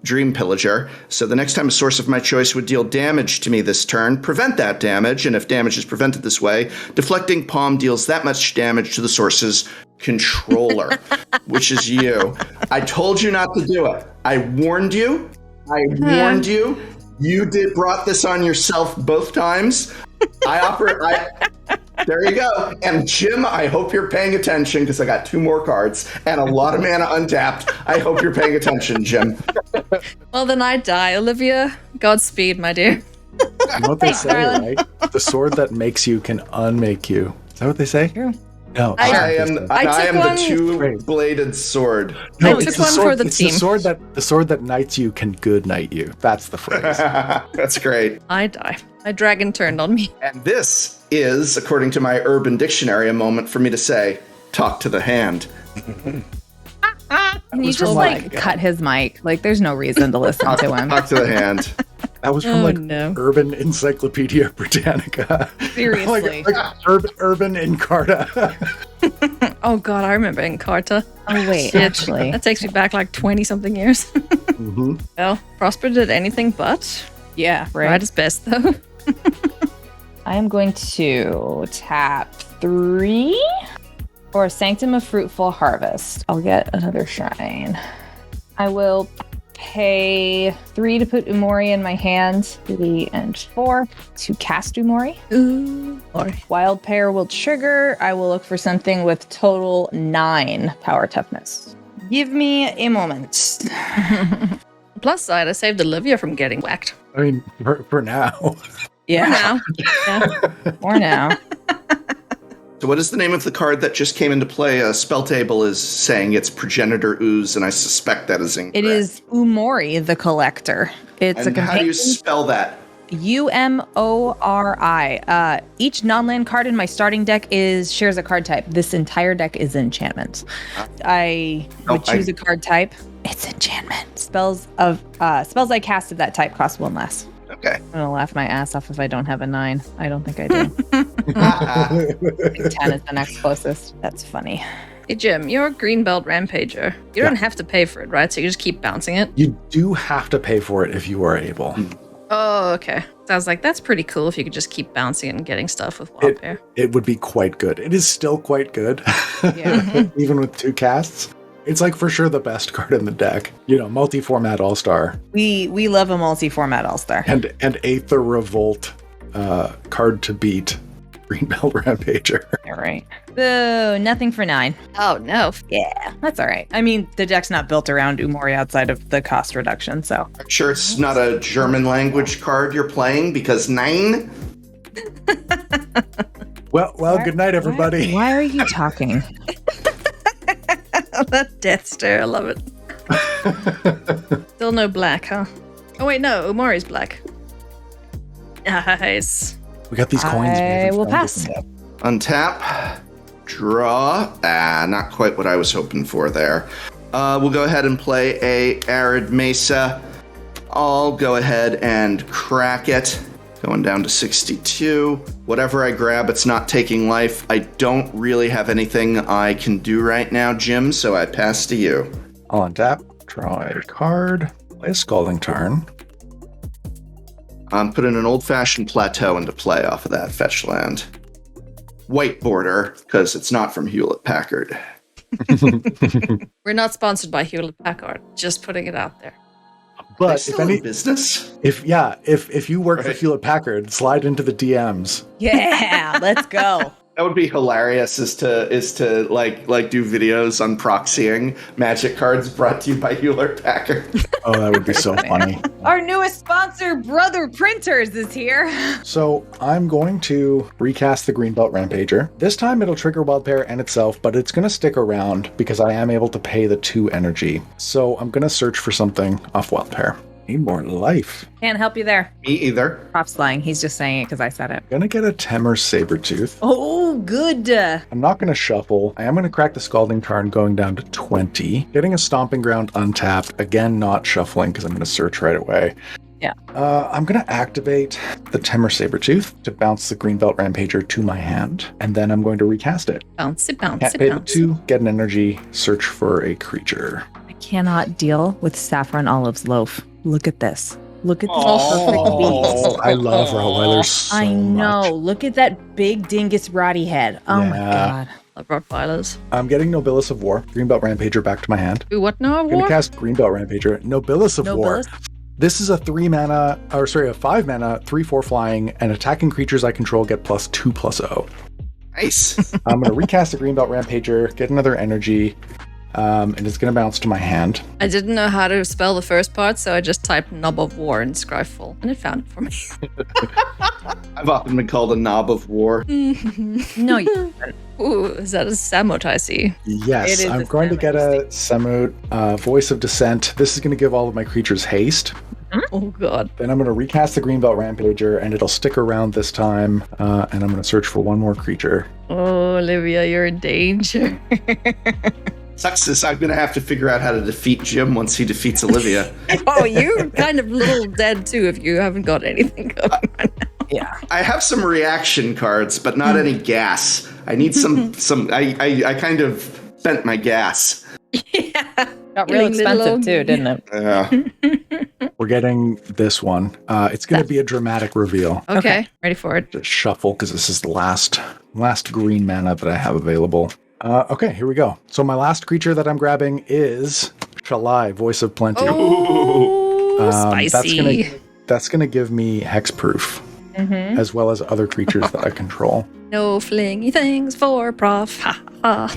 Dream Pillager. So the next time a source of my choice would deal damage to me this turn, prevent that damage, and if damage is prevented this way, Deflecting Palm deals that much damage to the source's controller, which is you. I told you not to do it. I warned you. You brought this on yourself both times. There you go. And Jim, I hope you're paying attention because I got 2 more cards and a lot of mana untapped. I hope you're paying attention, Jim. Well, then I die, Olivia. Godspeed, my dear. You know what they say, right? The sword that makes you can unmake you. Is that what they say? True. No, I am the 2-bladed sword. No, I took one for the team. The sword that knights you can good knight you. That's the phrase. That's great. I die. My dragon turned on me. And this is, according to my Urban Dictionary, a moment for me to say, talk to the hand. Can you just cut his mic? Like, there's no reason to listen to him. Talk to the hand. That was from Urban Encyclopedia Britannica. Seriously. like Urban Encarta. Oh god, I remember Encarta. Oh wait, Shit. actually. That takes me back like 20-something years. Mm-hmm. Well, Prosper did anything but. Yeah, right. Tried his best though. I am going to tap 3 for Sanctum of Fruitful Harvest. I'll get another shrine. I will pay 3 to put Umori in my hand, 3 and 4 to cast Umori. Ooh. Wild Pair will trigger. I will look for something with total 9 power toughness. Give me a moment. Plus side, I saved Olivia from getting whacked. I mean, for now. Yeah. For now. So what is the name of the card that just came into play? Spell table is saying it's Progenitor Ooze, and I suspect that is incorrect. It is Umori the Collector. It's and a how do you spell that? Umori. Each non-land card in my starting deck shares a card type. This entire deck is enchantments. I would choose a card type. It's enchantment. Spells I cast of that type cost 1 less. Okay. I'm gonna laugh my ass off if I don't have a 9. I don't think I do. I think 10 is the next closest. That's funny. Hey Jim, you're a Greenbelt Rampager. You don't have to pay for it, right? So you just keep bouncing it? You do have to pay for it if you are able. Oh, okay. So I was like, that's pretty cool if you could just keep bouncing it and getting stuff with Wild Pair. It would be quite good. It is still quite good. Yeah. Even with 2 casts. It's like for sure the best card in the deck. You know, multi-format all-star. We love a multi-format all-star. And Aether Revolt card to beat Greenbelt Rampager. All right. Boo, nothing for 9. Oh, no. Yeah, that's all right. I mean, the deck's not built around Umori outside of the cost reduction, so. I'm sure it's not a German language card you're playing because 9? Well, good night, everybody. Why are you talking? That death stare, I love it. Still no black, huh? Oh, wait, no. Umori's black. Nice. We got these coins. I will pass. Untap. Draw. Not quite what I was hoping for there. We'll go ahead and play a Arid Mesa. I'll go ahead and crack it. Going down to 62. Whatever I grab, it's not taking life. I don't really have anything I can do right now, Jim, so I pass to you. I'll untap, draw a card, play a Scalding Tarn. I'm putting an old-fashioned plateau into play off of that fetch land. White border, because it's not from Hewlett-Packard. We're not sponsored by Hewlett-Packard. Just putting it out there. But But if any business, if you work for Hewlett Packard, slide into the DMs. Yeah, let's go. that would be hilarious. Is to like do videos on proxying Magic cards brought to you by Hewlett-Packard. Oh, that would be so funny. Our newest sponsor, Brother Printers, is here. So I'm going to recast the Greenbelt Rampager. This time it'll trigger Wild Pair and itself, but it's going to stick around because I am able to pay the 2 energy. So I'm going to search for something off Wild Pair. Need more life. Can't help you there. Me either. Props lying. He's just saying it because I said it. Gonna get a Temur Sabertooth. Oh, good. I'm not going to shuffle. I am going to crack the Scalding Tarn going down to 20. Getting a Stomping Ground untapped. Again, not shuffling because I'm going to search right away. Yeah. I'm going to activate the Temur Sabertooth to bounce the Greenbelt Rampager to my hand. And then I'm going to recast it. Bouncy, Can't bouncy, pay the bouncy. 2, get an energy, search for a creature. I cannot deal with Saffron Olive's loaf. Look at this. Look at this Oh. perfect beast. I love Rottweilers so I know. much. Look at that big dingus Roddy head. Oh my Yeah. god. Love Rottweilers. I'm getting Nobilis of War, Greenbelt Rampager back to my hand. Ooh, what now? I'm going War? to cast Greenbelt Rampager, Nobilis of War. Nobilis? This is a 5 mana, 3/4 flying, and attacking creatures I control get +2/+0. Nice. I'm going to recast the Greenbelt Rampager, get another energy, and it's going to bounce to my hand. I didn't know how to spell the first part, so I just typed Knob of War in Scryfall, and it found it for me. I've often been called a knob of war. No, you Ooh, is that a Samut I see? Yes, It is I'm a going to get a Samut. Samut, Voice of Dissent. This is going to give all of my creatures haste. Oh god. Then I'm going to recast the Greenbelt Rampager, and it'll stick around this time, and I'm going to search for one more creature. Oh, Olivia, you're in danger. Sucks is I'm gonna have to figure out how to defeat Jim once he defeats Olivia. Oh, you're kind of a little dead too if you haven't got anything going on. Yeah. I have some reaction cards, but not any gas. I need some. I kind of spent my gas. Yeah. Got real Getting little expensive too, didn't it? Yeah. We're getting this one. It's going to be a dramatic reveal. Okay, ready for it. Just shuffle because this is the last green mana that I have available. Okay, here we go. So my last creature that I'm grabbing is Shalai, Voice of Plenty. Oh, spicy. That's gonna give me hexproof, as well as other creatures that I control. No flingy things for prof. Ha ha.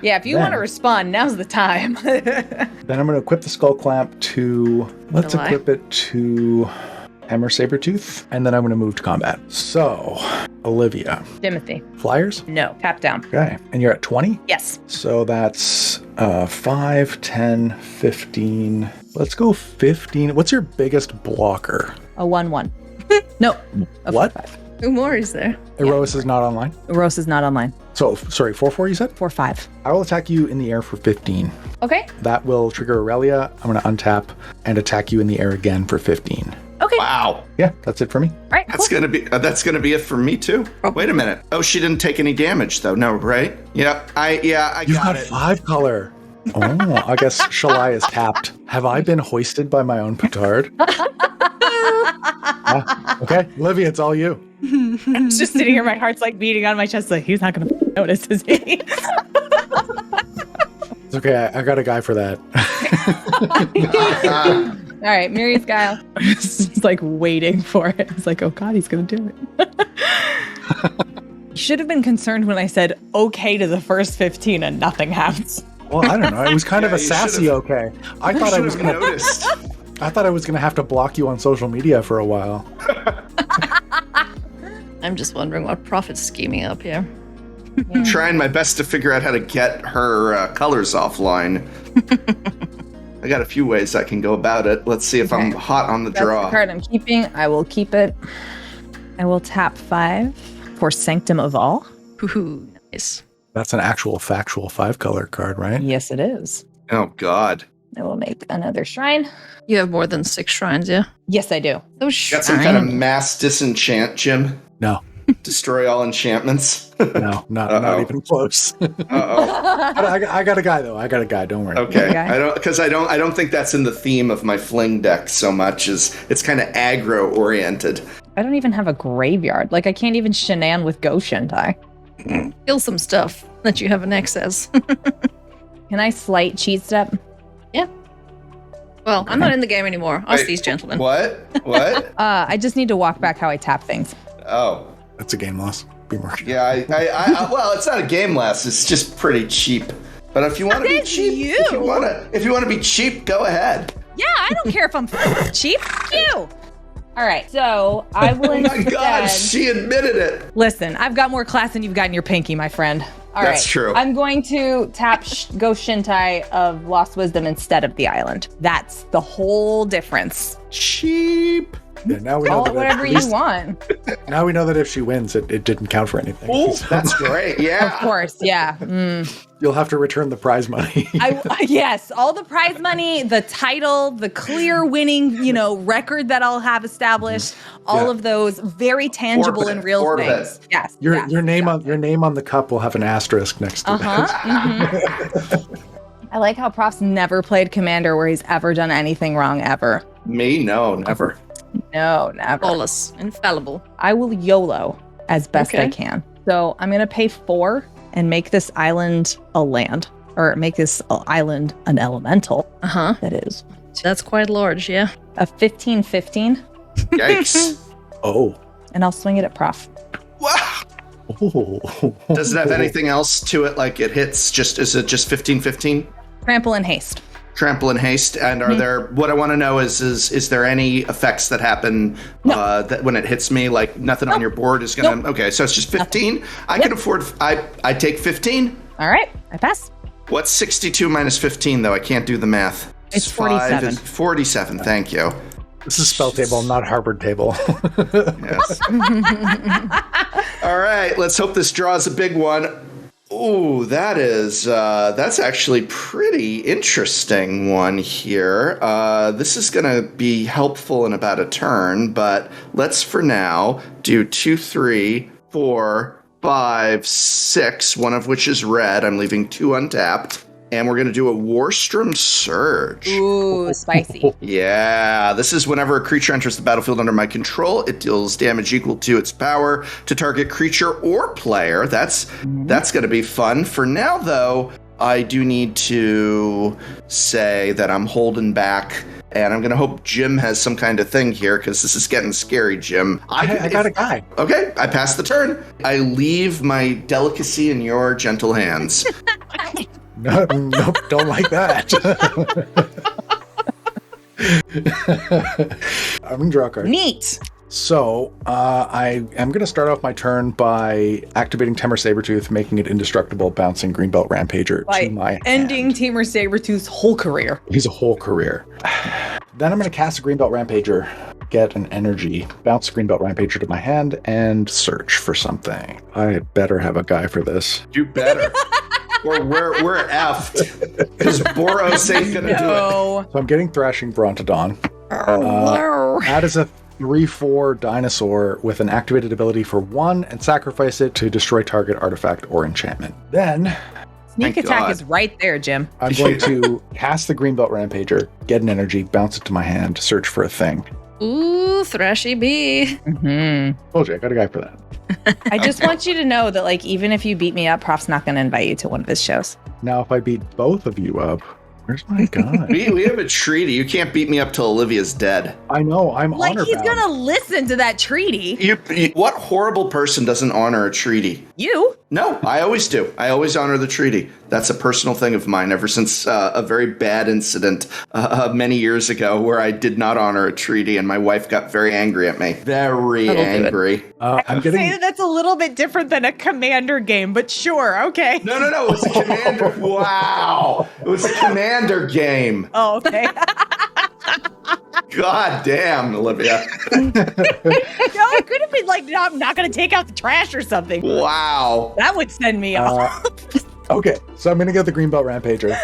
Yeah, if you Then- want to respond, now's the time. Then I'm gonna equip the Skull Clamp to. Let's Shalai? equip it to Hammer Sabertooth, and then I'm gonna move to combat. So, Olivia, Timothy. flyers. No. Tap down. Okay, and you're at 20. Yes. So that's 5, 10, 15. Let's go 15. What's your biggest blocker? A 1/1. No. A What? 4/5. Who more is there? Eros is not online. Rose is not online. So, sorry, 4/4 you said? 4/5. I will attack you in the air for 15. Okay. That will trigger Aurelia. I'm going to untap and attack you in the air again for 15. Okay. Wow. Yeah, that's it for me. All right. That's Cool. gonna be it for me too. Wait a minute. Oh, she didn't take any damage though. No, right? Yep. I You've got got it. 5 color. Oh, I guess Shalai is tapped. Have I been hoisted by my own petard? Yeah. Okay, Olivia, it's all you. I'm just sitting here. My heart's like beating on my chest. Like, he's not going to notice, is he? okay. I got a guy for that. All right, Miri's Guile. He's like waiting for it. He's like, oh God, he's going to do it. You should have been concerned when I said okay to the first 15 and nothing happens. Well, I don't know. It was kind of a sassy okay. I thought I was going to noticed. I thought I was going to have to block you on social media for a while. I'm just wondering what Prophet's scheming up here. I'm trying my best to figure out how to get her colors offline. I got a few ways I can go about it. Let's see if I'm hot on the That's draw. the card I'm keeping. I will keep it. I will tap 5 for Sanctum of All. Ooh, nice. That's an actual factual 5-color card, right? Yes, it is. Oh, God. I will make another shrine. You have more than 6 shrines, yeah? Yes, I do. Those Got some kind of mass disenchant, Jim? No. Destroy all enchantments? No, not even close. I got a guy though. I got a guy. Don't worry. Okay. Okay. I don't think that's in the theme of my Fling deck so much as it's kind of aggro oriented. I don't even have a graveyard. Like, I can't even shenan with Go-Shintai. Kill some stuff that you have in excess. Can I slight cheat step? Well, I'm not in the game anymore. Ask Wait, these gentlemen. What? I just need to walk back how I tap things. Oh. That's a game loss. Be more. Yeah, I well, it's not a game less. It's just pretty cheap. But if you want to be That's cheap, you. if you want to be cheap, go ahead. Yeah, I don't care if I'm cheap. You. All right, so I will Oh my instead... God, she admitted it. Listen, I've got more class than you've got in your pinky, my friend. All right. That's true. I'm going to tap Go-Shintai of Lost Wisdom instead of the island. That's the whole difference. Cheap. Yeah, now we know Call that it whatever at you least- want. Now we know that if she wins, it didn't count for anything. Ooh, that's great. Yeah. Of course, yeah. You'll have to return the prize money. Yes, all the prize money, the title, the clear winning, record that I'll have established, all of those very tangible Orbit, and real orbit. things. Yes. Your name on the cup will have an asterisk next to that. I like how Prof's never played Commander where he's ever done anything wrong ever. Me? No, never. No, never. Flawless. Infallible. I will YOLO as best I Okay. can. So I'm going to pay 4 and make this island a land, or make this island an elemental. Uh-huh. That is That's quite large, yeah. a 15/15, Yikes. Oh. and I'll swing it at Prof. Wow. Oh. Does it have anything else to it? Like it hits is it just 15/15? Trample and haste. Trample and haste. And are there, what I want to know is there any effects that happen that when it hits me, like nothing on your board is going to, okay, so it's just 15? I can afford, I take 15. All right, I pass. What's 62 minus 15 though? I can't do the math. It's 5 47. is 47, thank you. This is spell table, not Harvard table. Yes. All right, let's hope this draws a big one. Ooh, that's actually pretty interesting one here. This is going to be helpful in about a turn, but let's for now do 2, 3, 4, 5, 6, one of which is red. I'm leaving 2 untapped. And we're going to do a Warstrom Surge. Ooh, spicy. Yeah, this is whenever a creature enters the battlefield under my control, it deals damage equal to its power to target creature or player. That's going to be fun. For now, though, I do need to say that I'm holding back, and I'm going to hope Jim has some kind of thing here, because this is getting scary, Jim. I got a guy. Okay, I pass the turn. I leave my delicacy in your gentle hands. Nope, don't like that. I'm going to draw a card. Neat. So, I am going to start off my turn by activating Temur Sabertooth, making it indestructible, bouncing Greenbelt Rampager to my ending hand. Temur Sabertooth's whole career. He's a whole career. Then I'm going to cast a Greenbelt Rampager, get an energy, bounce Greenbelt Rampager to my hand, and search for something. I better have a guy for this. Do better. Or we're effed. Because Boros ain't going to do it. No. So I'm getting Thrashing Brontodon. That is a 3/4 dinosaur with an activated ability for 1 and sacrifice it to destroy target artifact or enchantment. Then Sneak Thank attack God. is right there, Jim. I'm going to cast the Greenbelt Rampager, get an energy, bounce it to my hand, search for a thing. Ooh, Thrashy B. Told you, I got a guy for that. I just want you to know that, like, even if you beat me up, Prof's not going to invite you to one of his shows. Now, if I beat both of you up, where's my guy? We have a treaty. You can't beat me up till Olivia's dead. I know, I'm Like, honor he's bound. going to listen to that treaty. What horrible person doesn't honor a treaty? You? No, I always do. I always honor the treaty. That's a personal thing of mine ever since a very bad incident many years ago where I did not honor a treaty and my wife got very angry at me. Very angry. I'm Say getting... that that's a little bit different than a commander game, but sure, okay. No. It was a commander. Wow. It was a commander game. Oh, okay. God damn, Olivia. No, it could have been like, no, I'm not going to take out the trash or something. Wow. That would send me off. Okay, so I'm going to get the Greenbelt Rampager.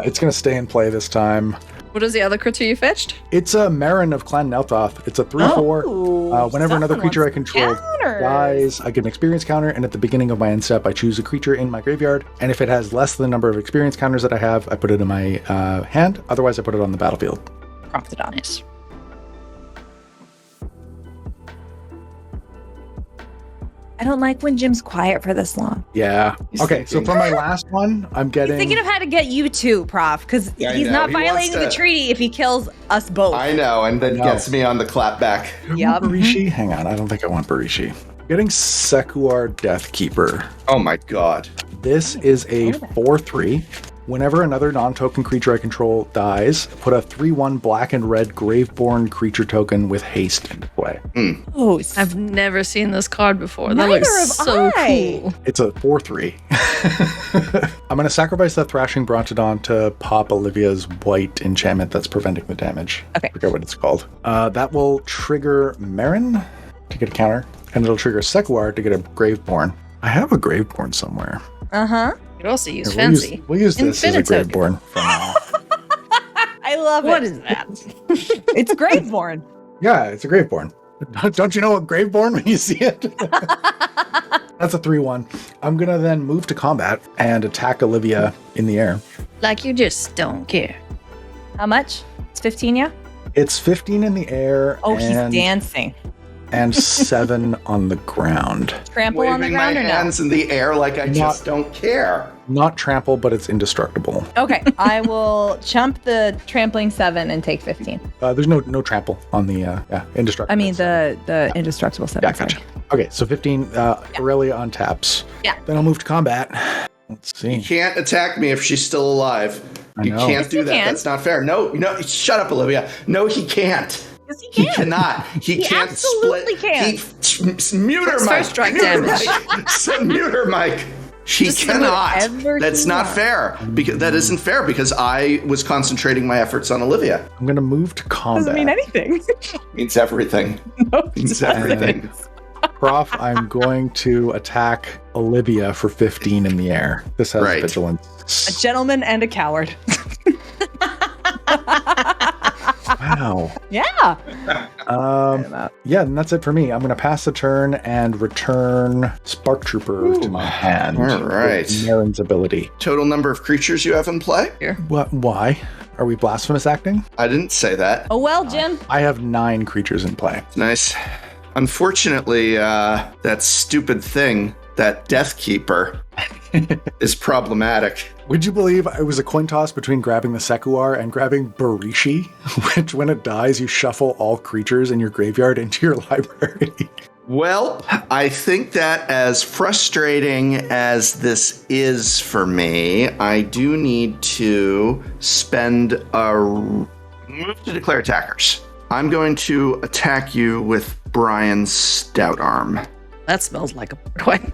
It's going to stay in play this time. What is the other critter you fetched? It's a Marin of Clan Nelthoth. It's a 3/4. Whenever another creature I control dies, I get an experience counter, and at the beginning of my end step, I choose a creature in my graveyard, and if it has less than the number of experience counters that I have, I put it in my hand. Otherwise, I put it on the battlefield. Prompted on Nice. I don't like when Jim's quiet for this long. Yeah. He's Okay, so thinking. for my last one, I'm getting... He's thinking of how to get you too, Prof, because Yeah, I he's know. not He wants violating the to- treaty if he kills us both. I know, and then No. gets me on the clapback. Yep. Barishi? Hang on, I don't think I want Barishi. Getting Sekuar Deathkeeper. Oh my god. This is a 4/3. Whenever another non-token creature I control dies, put a 3/1 black and red Graveborn creature token with haste into play. Oh, I've never seen this card before. That Neither looks have so I. cool. It's a 4/3. I'm going to sacrifice that Thrashing Brontodon to pop Olivia's white enchantment that's preventing the damage. Okay. I forget what it's called. That will trigger Marin to get a counter, and it'll trigger Sekuar to get a Graveborn. I have a Graveborn somewhere. Uh-huh. You could also use Here, fancy. We'll use this as a Infinite Graveborn for now. I love What it. is that? It's Graveborn. Yeah, it's a Graveborn. Don't you know a Graveborn when you see it? That's a 3/1. I'm going to then move to combat and attack Olivia in the air. Like you just don't care. How much? It's 15, yeah? It's 15 in the air Oh, he's and, dancing. and 7 on the ground. Trample on the Waving ground my or no? hands in the air like I just don't care. Not trample, but it's indestructible. Okay, I will chump the trampling 7 and take 15. There's no trample on the indestructible. I mean, the indestructible 7. Yeah, gotcha. Okay, so 15, Aurelia untaps. Yeah. Then I'll move to combat. Let's You see. can't attack me if she's still alive. I You know. can't Yes, do he that. can. That's not fair. No, shut up, Olivia. No, he can't. Yes, he He can. cannot. He can't absolutely split. can. Mute her, It's Mike. first strike Mute her, damage. Mike. Mute her, Mike. She Just do cannot. whatever That's he not wants. fair. Because that isn't fair because I was concentrating my efforts on Olivia. I'm going to move to combat. Doesn't mean anything. Means everything. Means everything. Prof, I'm going to attack Olivia for 15 in the air. This has Right. A vigilance. gentleman and a coward. Wow. Yeah. Yeah, and that's it for me. I'm going to pass the turn and return Spark Trooper to my hand. All right. with Marin's ability. Total number of creatures you have in play? What? Why? Are we blasphemous acting? I didn't say that. Oh, well, Jim. I have 9 creatures in play. Nice. Unfortunately, that stupid thing, that Death Keeper, is problematic. Would you believe it was a coin toss between grabbing the Sekuar and grabbing Barishi, which when it dies, you shuffle all creatures in your graveyard into your library? Well, I think that as frustrating as this is for me, I do need to spend a move to declare attackers. I'm going to attack you with Brion's Stout Arm. That smells like a bird.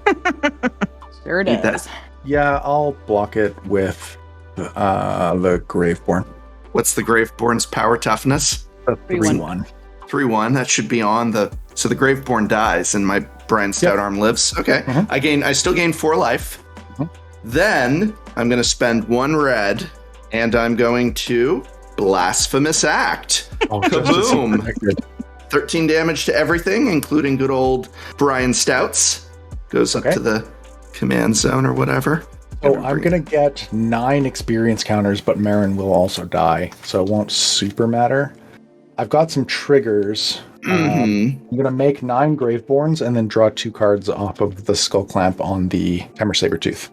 Sure Eat does. that. Yeah, I'll block it with the Graveborn. What's the Graveborn's power toughness? The 3/1. 3/1. 3/1. That should be on the. So the Graveborn dies and my Brion Stout Arm lives. Okay. Mhm. I still gain 4 life. Mhm. Then I'm going to spend 1 red and I'm going to Blasphemous Act. Oh, just to see Kaboom. protected. 13 damage to everything, including good old Brion Stouts. Goes up Okay. to the command zone or whatever. So I'm going to get 9 experience counters, but Marin will also die, so it won't super matter. I've got some triggers. I'm going to make 9 Graveborns and then draw 2 cards off of the Skull Clamp on the Hammer Sabertooth.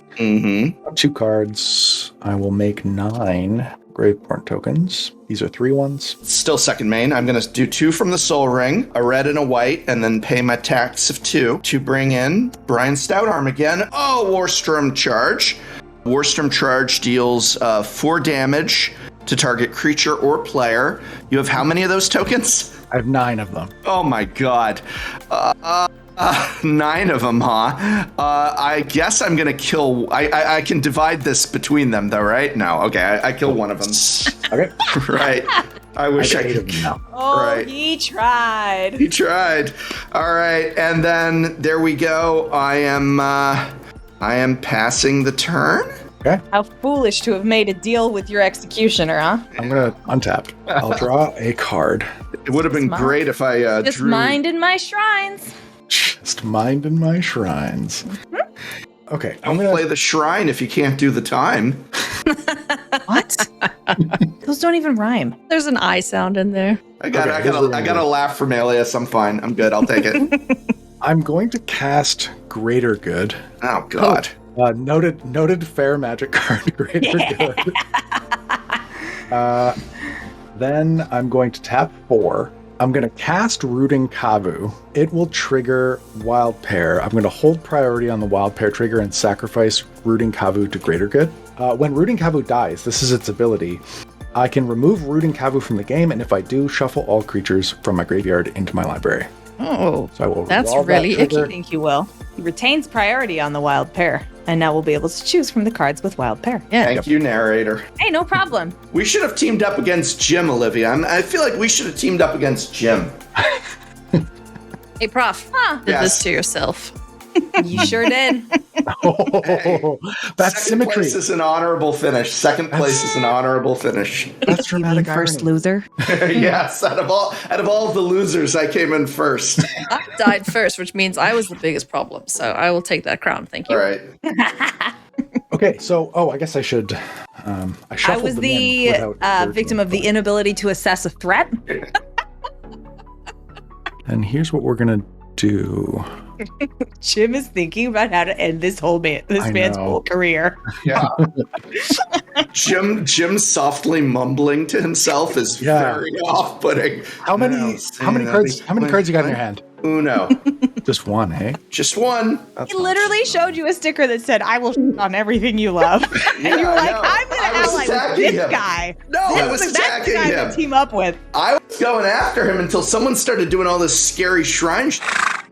2 cards. I will make 9 Graveborn tokens. These are 3 ones. Still second main. I'm going to do 2 from the Soul Ring, a red and a white, and then pay my tax of 2 to bring in Brion Stoutarm again. Oh, Warstorm Charge. Warstorm Charge deals 4 damage to target creature or player. You have how many of those tokens? I have 9 of them. Oh my god. 9 of them, huh? I guess I'm gonna kill... I can divide this between them, though, right? No, okay, I kill one of them. Okay. Right. I wish I have 8 of could... them now. Oh, Right. he tried. He tried. All right, and then there we go. I am passing the turn. Okay. How foolish to have made a deal with your executioner, huh? I'm going to untap. I'll draw a card. It would have been Smart. great if I Just drew... minding my shrines. Just minding my shrines. Okay. I'm Don't going play the shrine if you can't do the time. What? Those don't even rhyme. There's an I sound in there. I got a laugh from Alias. I'm fine. I'm good. I'll take it. I'm going to cast Greater Good. Oh god. Noted fair magic card, Greater Good. Then I'm going to tap 4. I'm going to cast Rooting Kavu. It will trigger Wild Pair. I'm going to hold priority on the Wild Pair trigger and sacrifice Rooting Kavu to Greater Good. When Rooting Kavu dies, this is its ability. I can remove Rooting Kavu from the game, and if I do, shuffle all creatures from my graveyard into my library. Oh, So I will that's resolve really that trigger. I think you will. He retains priority on the wild pair, and now we'll be able to choose from the cards with wild pair. yeah. Thank you, narrator. Hey, no problem. We should have teamed up against Jim, Olivia. I feel like we should have teamed up against Jim. Hey, Prof. Did Yes. this to yourself. You sure did. Oh, that's Second symmetry. place is an honorable finish. Second place is an honorable finish. That's dramatic First irony. loser. Yes, out of all of the losers, I came in first. I died first, which means I was the biggest problem. So I will take that crown. Thank you. All right. Okay, so I guess I should. I I shuffled was them in the without victim of the inability to assess a threat. And here's what we're gonna do. Jim is thinking about how to end this man's know. whole career. Yeah. Jim softly mumbling to himself is Yeah. very off-putting. How many cards you got in your hand? Uno. Just one, hey? Just one. He literally showed you a sticker that said, "I will shit on everything you love." And you were I like, know. "I'm going I to was ally with attacking this him. guy. No, I was That's the attacking guy him. to team up with." I was going after him until someone started doing all this scary shrine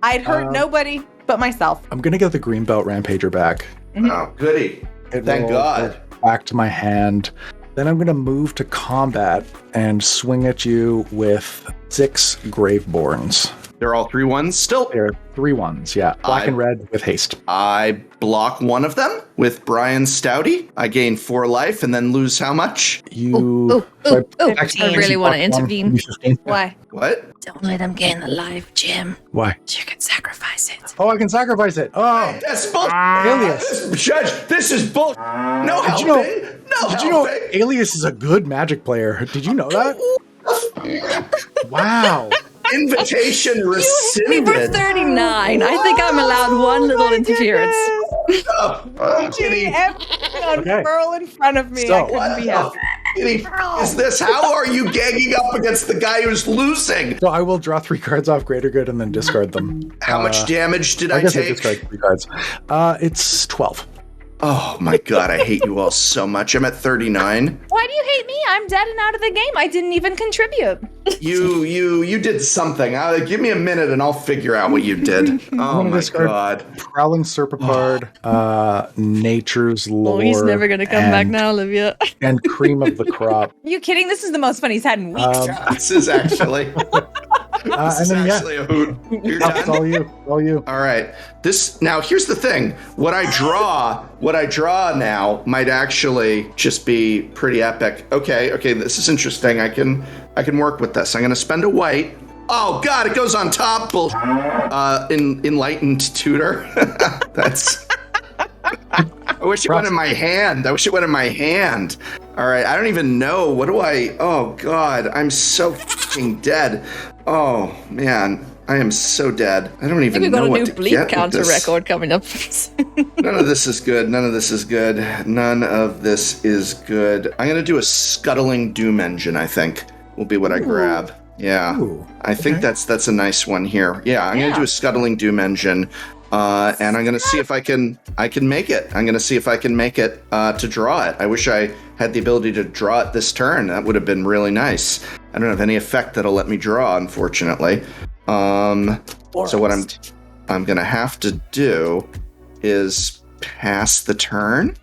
I'd hurt nobody but myself. I'm gonna get the Greenbelt Rampager back. Oh, goody. It Thank will God. go back to my hand. Then I'm gonna move to combat and swing at you with 6 Graveborns. They're all 3-1s still. There are 3 ones, yeah. Black I- and red with haste. I block one of them with Brion Stouty. I gain 4 life and then lose how much? You. I Fifteen. really want to block one, intervene. you 15. Why? What? Don't let him gain the life, Jim. Why? You can sacrifice it. Oh, I can sacrifice it. Oh, That's bullshit. Alias. Judge, this is bull. No helping. you know- no Did you know helping. Alias is a good Magic player? Did you know that? Wow. Invitation Me for rescinded. 39. I think I'm allowed one little interference. Kitty, Unfurl in front of me. So- I couldn't be happy. Kitty, is this? How are you ganging up against the guy who's losing? So I will draw 3 cards off Greater Good and then discard them. How much damage did I I guess I take? discard 3 cards. It's 12. Oh my god, I hate you all so much. I'm at 39. Why do you hate me? I'm dead and out of the game. I didn't even contribute. You did something. Give me a minute and I'll figure out what you did. Oh wanna my discard- god. Prowling Serpapard, Nature's Lore. Oh, he's never going to come back and- now, Olivia. And Cream of the Crop. Are you kidding? This is the most fun he's had in weeks. This is actually And this is then, yeah, actually a hoot. You're it's done? all you. All you. All right. Now here's the thing. What I draw now might actually just be pretty epic. Okay, this is interesting. I can work with this. I'm gonna spend a white. Oh god, it goes on top. Enlightened tutor. That's I wish it went in my hand. All right, I don't even know. What do I... Oh, God, I'm so fucking dead. Oh, man, I am so dead. I don't even know what to We've got a new get bleep counter with this. record coming up. None of this is good. None of this is good. None of this is good. I'm going to do a scuttling doom engine, I think, will be what I grab. Yeah, Ooh, I think that's a nice one here. Yeah, I'm going to do a scuttling doom engine. And I'm going to see if I can make it. I'm going to see if I can make it to draw it. I wish I had the ability to draw it this turn. That would have been really nice. I don't have any effect that'll let me draw, unfortunately. So what I'm going to have to do is pass the turn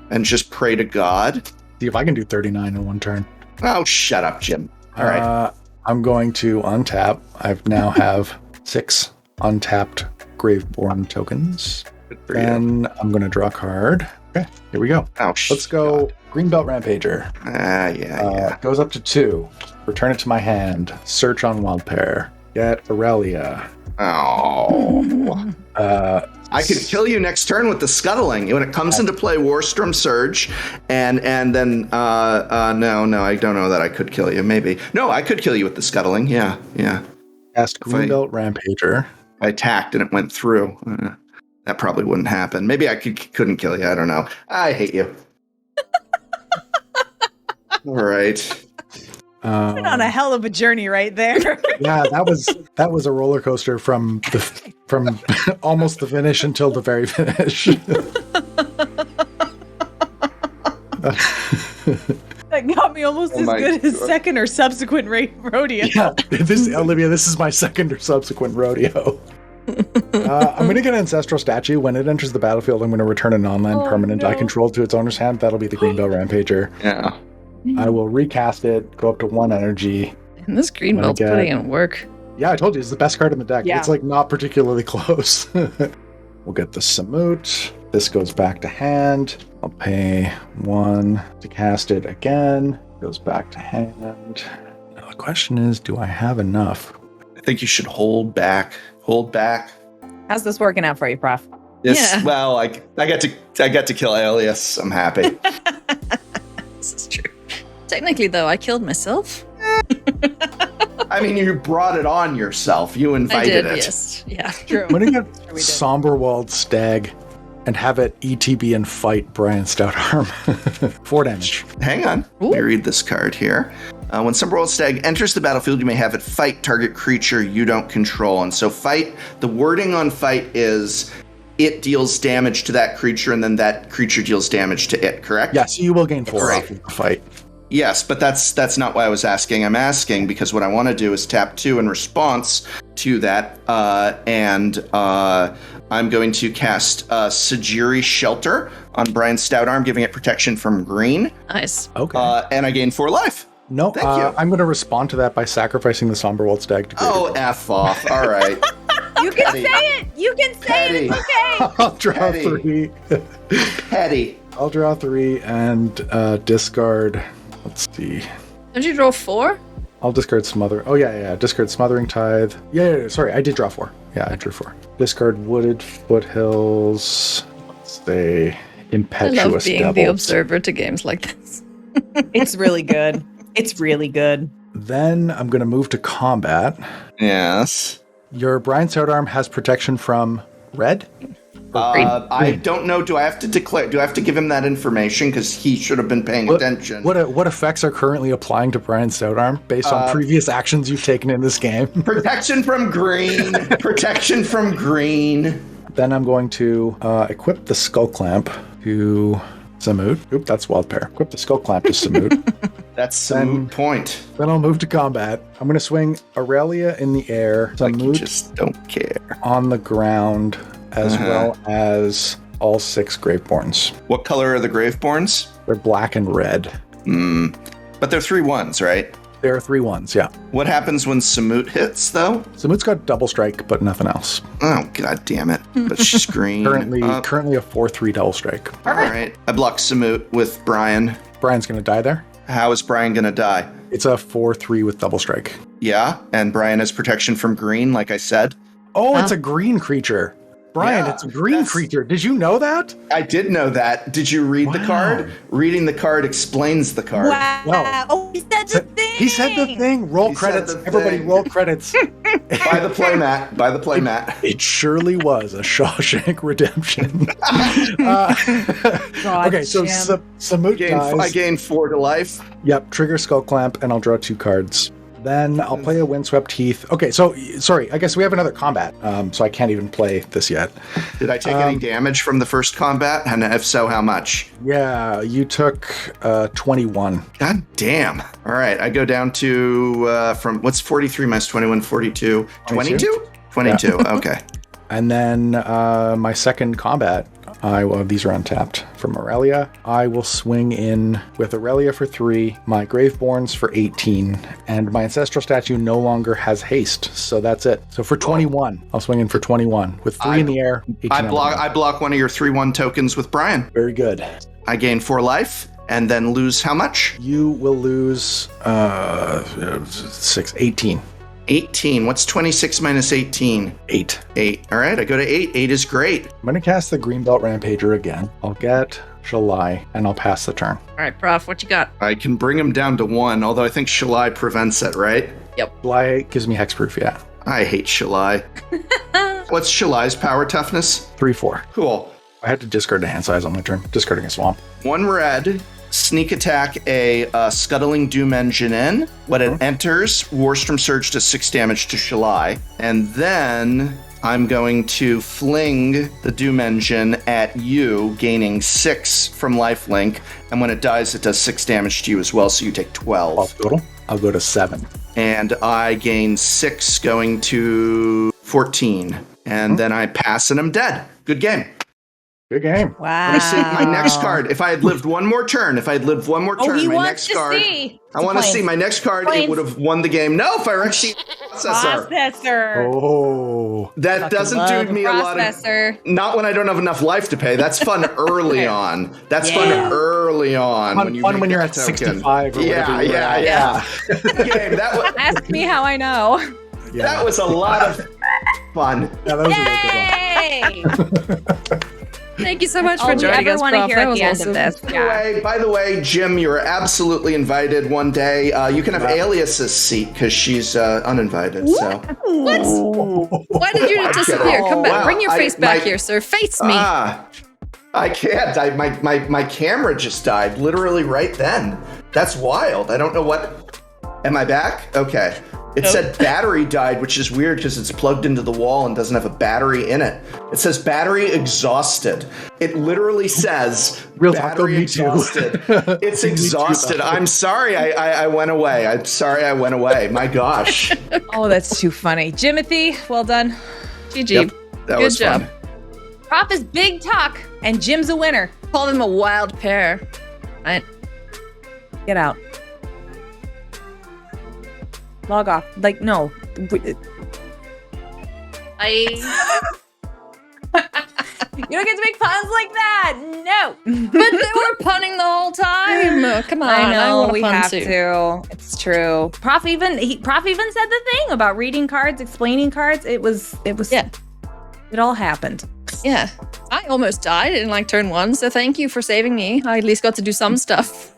and just pray to God. See if I can do 39 in one turn. Oh, shut up, Jim. All right. I'm going to untap. I now have 6 untapped Graveborn tokens. Then I'm going to draw a card. Okay, here we go. Oh, Let's go Greenbelt Rampager. Yeah. Goes up to 2. Return it to my hand. Search on Wild Pair. Get Aurelia. Oh. I could kill you next turn with the scuttling. When it comes into play, Warstrom Surge, and then no, I don't know that I could kill you. Maybe. No, I could kill you with the scuttling. Yeah. Cast Greenbelt Rampager. I attacked and it went through. That probably wouldn't happen. Maybe I couldn't kill you. I don't know. I hate you. All right. Been on a hell of a journey right there. Yeah, that was a roller coaster from almost the finish until the very finish. That got me almost as good as second or subsequent rodeo. Yeah, Olivia, this is my second or subsequent rodeo. I'm going to get an Ancestral Statue. When it enters the battlefield, I'm going to return a non-land permanent I control to its owner's hand. That'll be the Greenbelt Rampager. Yeah. I will recast it, go up to 1 energy. And this Greenbelt's putting in work. Yeah, I told you, it's the best card in the deck. Yeah. It's like not particularly close. We'll get the Samut. This goes back to hand. I'll pay 1 to cast it again. Goes back to hand. Now the question is, do I have enough? I think you should hold back. Hold back. How's this working out for you, Prof? Well, I got to kill Alias. I'm happy. This is true. Technically, though, I killed myself. I mean, you brought it on yourself. You invited it. Yes. Yeah. True. I'm going to get Somberwald Stag and have it ETB and fight Brion Stoutarm. 4 damage. Hang on. Let me read this card here. When Somberwald Stag enters the battlefield, you may have it fight target creature you don't control. And so fight, the wording on fight is it deals damage to that creature and then that creature deals damage to it, correct? Yeah, so you will gain 4 Right. off of the fight. Yes, but that's not why I was asking. I'm asking because what I want to do is tap 2 in response to that, and I'm going to cast Sajiri Shelter on Brion Stoutarm, giving it protection from green. Nice. Okay. And I gain 4 life. No, Thank you. I'm going to respond to that by sacrificing the Somberwald Stag to Oh, F off. All right. You can say it. You can say it. It's okay. I'll draw Petty. 3. Petty. I'll draw 3 and discard. Let's see. Did you draw 4? I'll discard Smother. Oh, yeah. Discard Smothering Tithe. Yeah, sorry. I did draw 4. Yeah, I drew 4. Discard Wooded Foothills. Let's say I Impetuous love being Devils. the observer to games like this. It's really good. It's really good. Then I'm going to move to combat. Yes. Your Brion Stoutarm has protection from red? I don't know. Do I have to declare? Do I have to give him that information because he should have been paying attention? What effects are currently applying to Brion Stoutarm based on previous actions you've taken in this game? Protection from green. Protection from green. Then I'm going to equip the Skull Clamp to Samut. Oop, that's Wild Pair. Equip the Skull Clamp to Samut. That's a moot point. Then I'll move to combat. I'm going to swing Aurelia in the air, Like you Samut just don't care. on the ground, as well as all 6 Graveborns. What color are the Graveborns? They're black and red. But they're 3/1s, right? There are 3/1s, yeah. What happens when Samut hits, though? Samut's got double strike, but nothing else. Oh, god damn it. But she's green. Currently a 4/3 double strike. All right. I block Samut with Brion. Brion's going to die there. How is Brion going to die? It's a 4/3 with double strike. Yeah, and Brion has protection from green, like I said. Oh, it's a green creature. Brion, Yeah, it's a green that's- creature. Did you know that? I did know that. Did you read the Wow. card? Reading the card explains the card. Wow. Wow. Oh, he said the thing. He said the thing. Roll He said credits. the Everybody thing. roll credits. By the playmat. By the playmat. It surely was a Shawshank Redemption. Okay, so Samut I dies. gain 4 to life. Yep, trigger Skull Clamp, and I'll draw 2 cards. Then I'll play a Windswept Heath. Okay, so, sorry, I guess we have another combat, so I can't even play this yet. Did I take any damage from the first combat? And if so, how much? Yeah, you took 21. God damn. All right, I go down to, from, what's 43 minus 21, 42? 22? 22, okay. And then my second combat, these are untapped. From Aurelia, I will swing in with Aurelia for 3, my Graveborns for 18, and my Ancestral Statue no longer has haste, so that's it. So for 21, I'll swing in for 21 with 3 in the air. 18 on the ground. I block one of your 3/1 tokens with Brion. Very good. I gain 4 life and then lose how much? You will lose 18. 18. What's 26 minus 18? 8. 8. All right, I go to 8. 8 is great. I'm going to cast the Greenbelt Rampager again. I'll get Shalai, and I'll pass the turn. All right, Prof, what you got? I can bring him down to 1, although I think Shalai prevents it, right? Shalai gives me hexproof, yeah. I hate Shalai. What's Shalai's power toughness? 3/4. Cool. I had to discard a hand size on my turn. Discarding a swamp. 1 red. Sneak attack a scuttling doom engine in. When it enters, Warstrom Surge does 6 damage to Shalai. And then I'm going to fling the doom engine at you, gaining 6 from lifelink. And when it dies, it does 6 damage to you as well, so you take 12. 12 total. I'll go to 7. And I gain 6, going to 14. And then I pass and I'm dead. Good game. Good game. Wow. Let me see my next card. If I had lived one more turn, he my wants next to card. see. I want to see my next card. Planes. It would have won the game. No, Fire Exceed Processor. Processor. Oh. That doesn't do me a lot of. Processor. Not when I don't have enough life to pay. That's fun early on. That's fun early on. Fun when you're make at that token. 65 or whatever. Yeah. Game. Ask me how I know. That was a lot of fun. Yeah, that was a real good one. Yay! Thank you so much for All we joining ever us, want to Prof. hear That at was the end awesome. of this. Yeah. By the way, Jim, you're absolutely invited one day. You can have Alias's seat because she's uninvited. So. What? Why did you disappear? Come back. Wow. Bring your face back here, sir. Face me. I can't. My camera just died literally right then. That's wild. I don't know what. Am I back? Okay. It said battery died, which is weird because it's plugged into the wall and doesn't have a battery in it. It says battery exhausted. It literally says Real talk, battery me too. exhausted. It's exhausted. I'm sorry I went away. I'm sorry I went away. My gosh. Oh, that's too funny. Jimothy, well done. GG. Yep, that Good was job. fun. Prof is big talk, and Jim's a winner. Call them a wild pair. Right? Get out. Log off. Like, no. I. You don't get to make puns like that. No. But they were punning the whole time. Oh, come on. I know want a we pun have too. to. It's true. Prof even said the thing about reading cards, explaining cards. It was. Yeah. It all happened. Yeah. I almost died in like turn 1, so thank you for saving me. I at least got to do some stuff.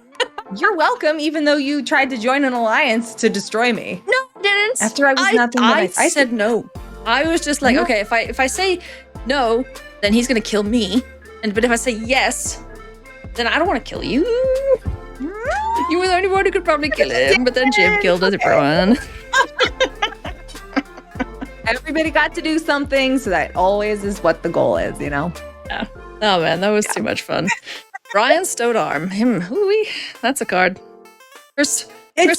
You're welcome, even though you tried to join an alliance to destroy me. No, I didn't. After I was nothing but I said no. I was just like, okay, if I say no, then he's gonna kill me. But if I say yes, then I don't want to kill you. You were the only one who could probably kill him, but then Jim killed everyone. Everybody got to do something, so that always is what the goal is, you know? Yeah. Oh man, that was too much fun. Brion Stodarm. Him. Ooh-wee. That's a card. First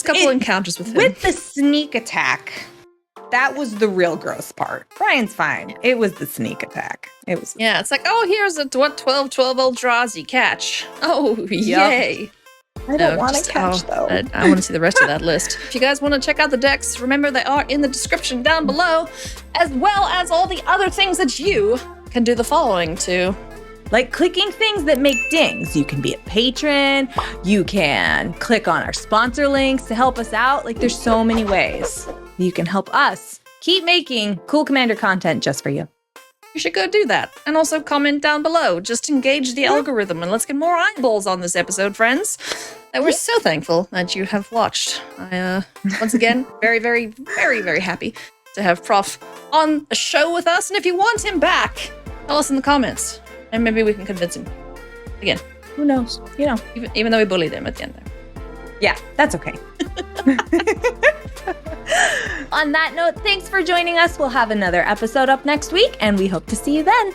couple encounters with him. With the sneak attack, that was the real gross part. Brian's fine. It was the sneak attack. It was. Yeah, it's like, oh, here's a 12 Eldrazi catch. Oh, yay. I don't want to catch, though. I want to see the rest of that list. If you guys want to check out the decks, remember they are in the description down below, as well as all the other things that you can do the following to. Like clicking things that make dings. You can be a patron. You can click on our sponsor links to help us out. Like, there's so many ways you can help us keep making cool Commander content just for you. you should go do that. And also comment down below. Just engage the algorithm and let's get more eyeballs on this episode, friends. And we're so thankful that you have watched. I, once again, very, very, very, very happy to have Prof on a show with us. And if you want him back, tell us in the comments. And maybe we can convince him. Again, Who knows? You know. even though we bullied him at the end there. Yeah, that's okay. On that note, thanks for joining us. We'll have another episode up next week, and we hope to see you then.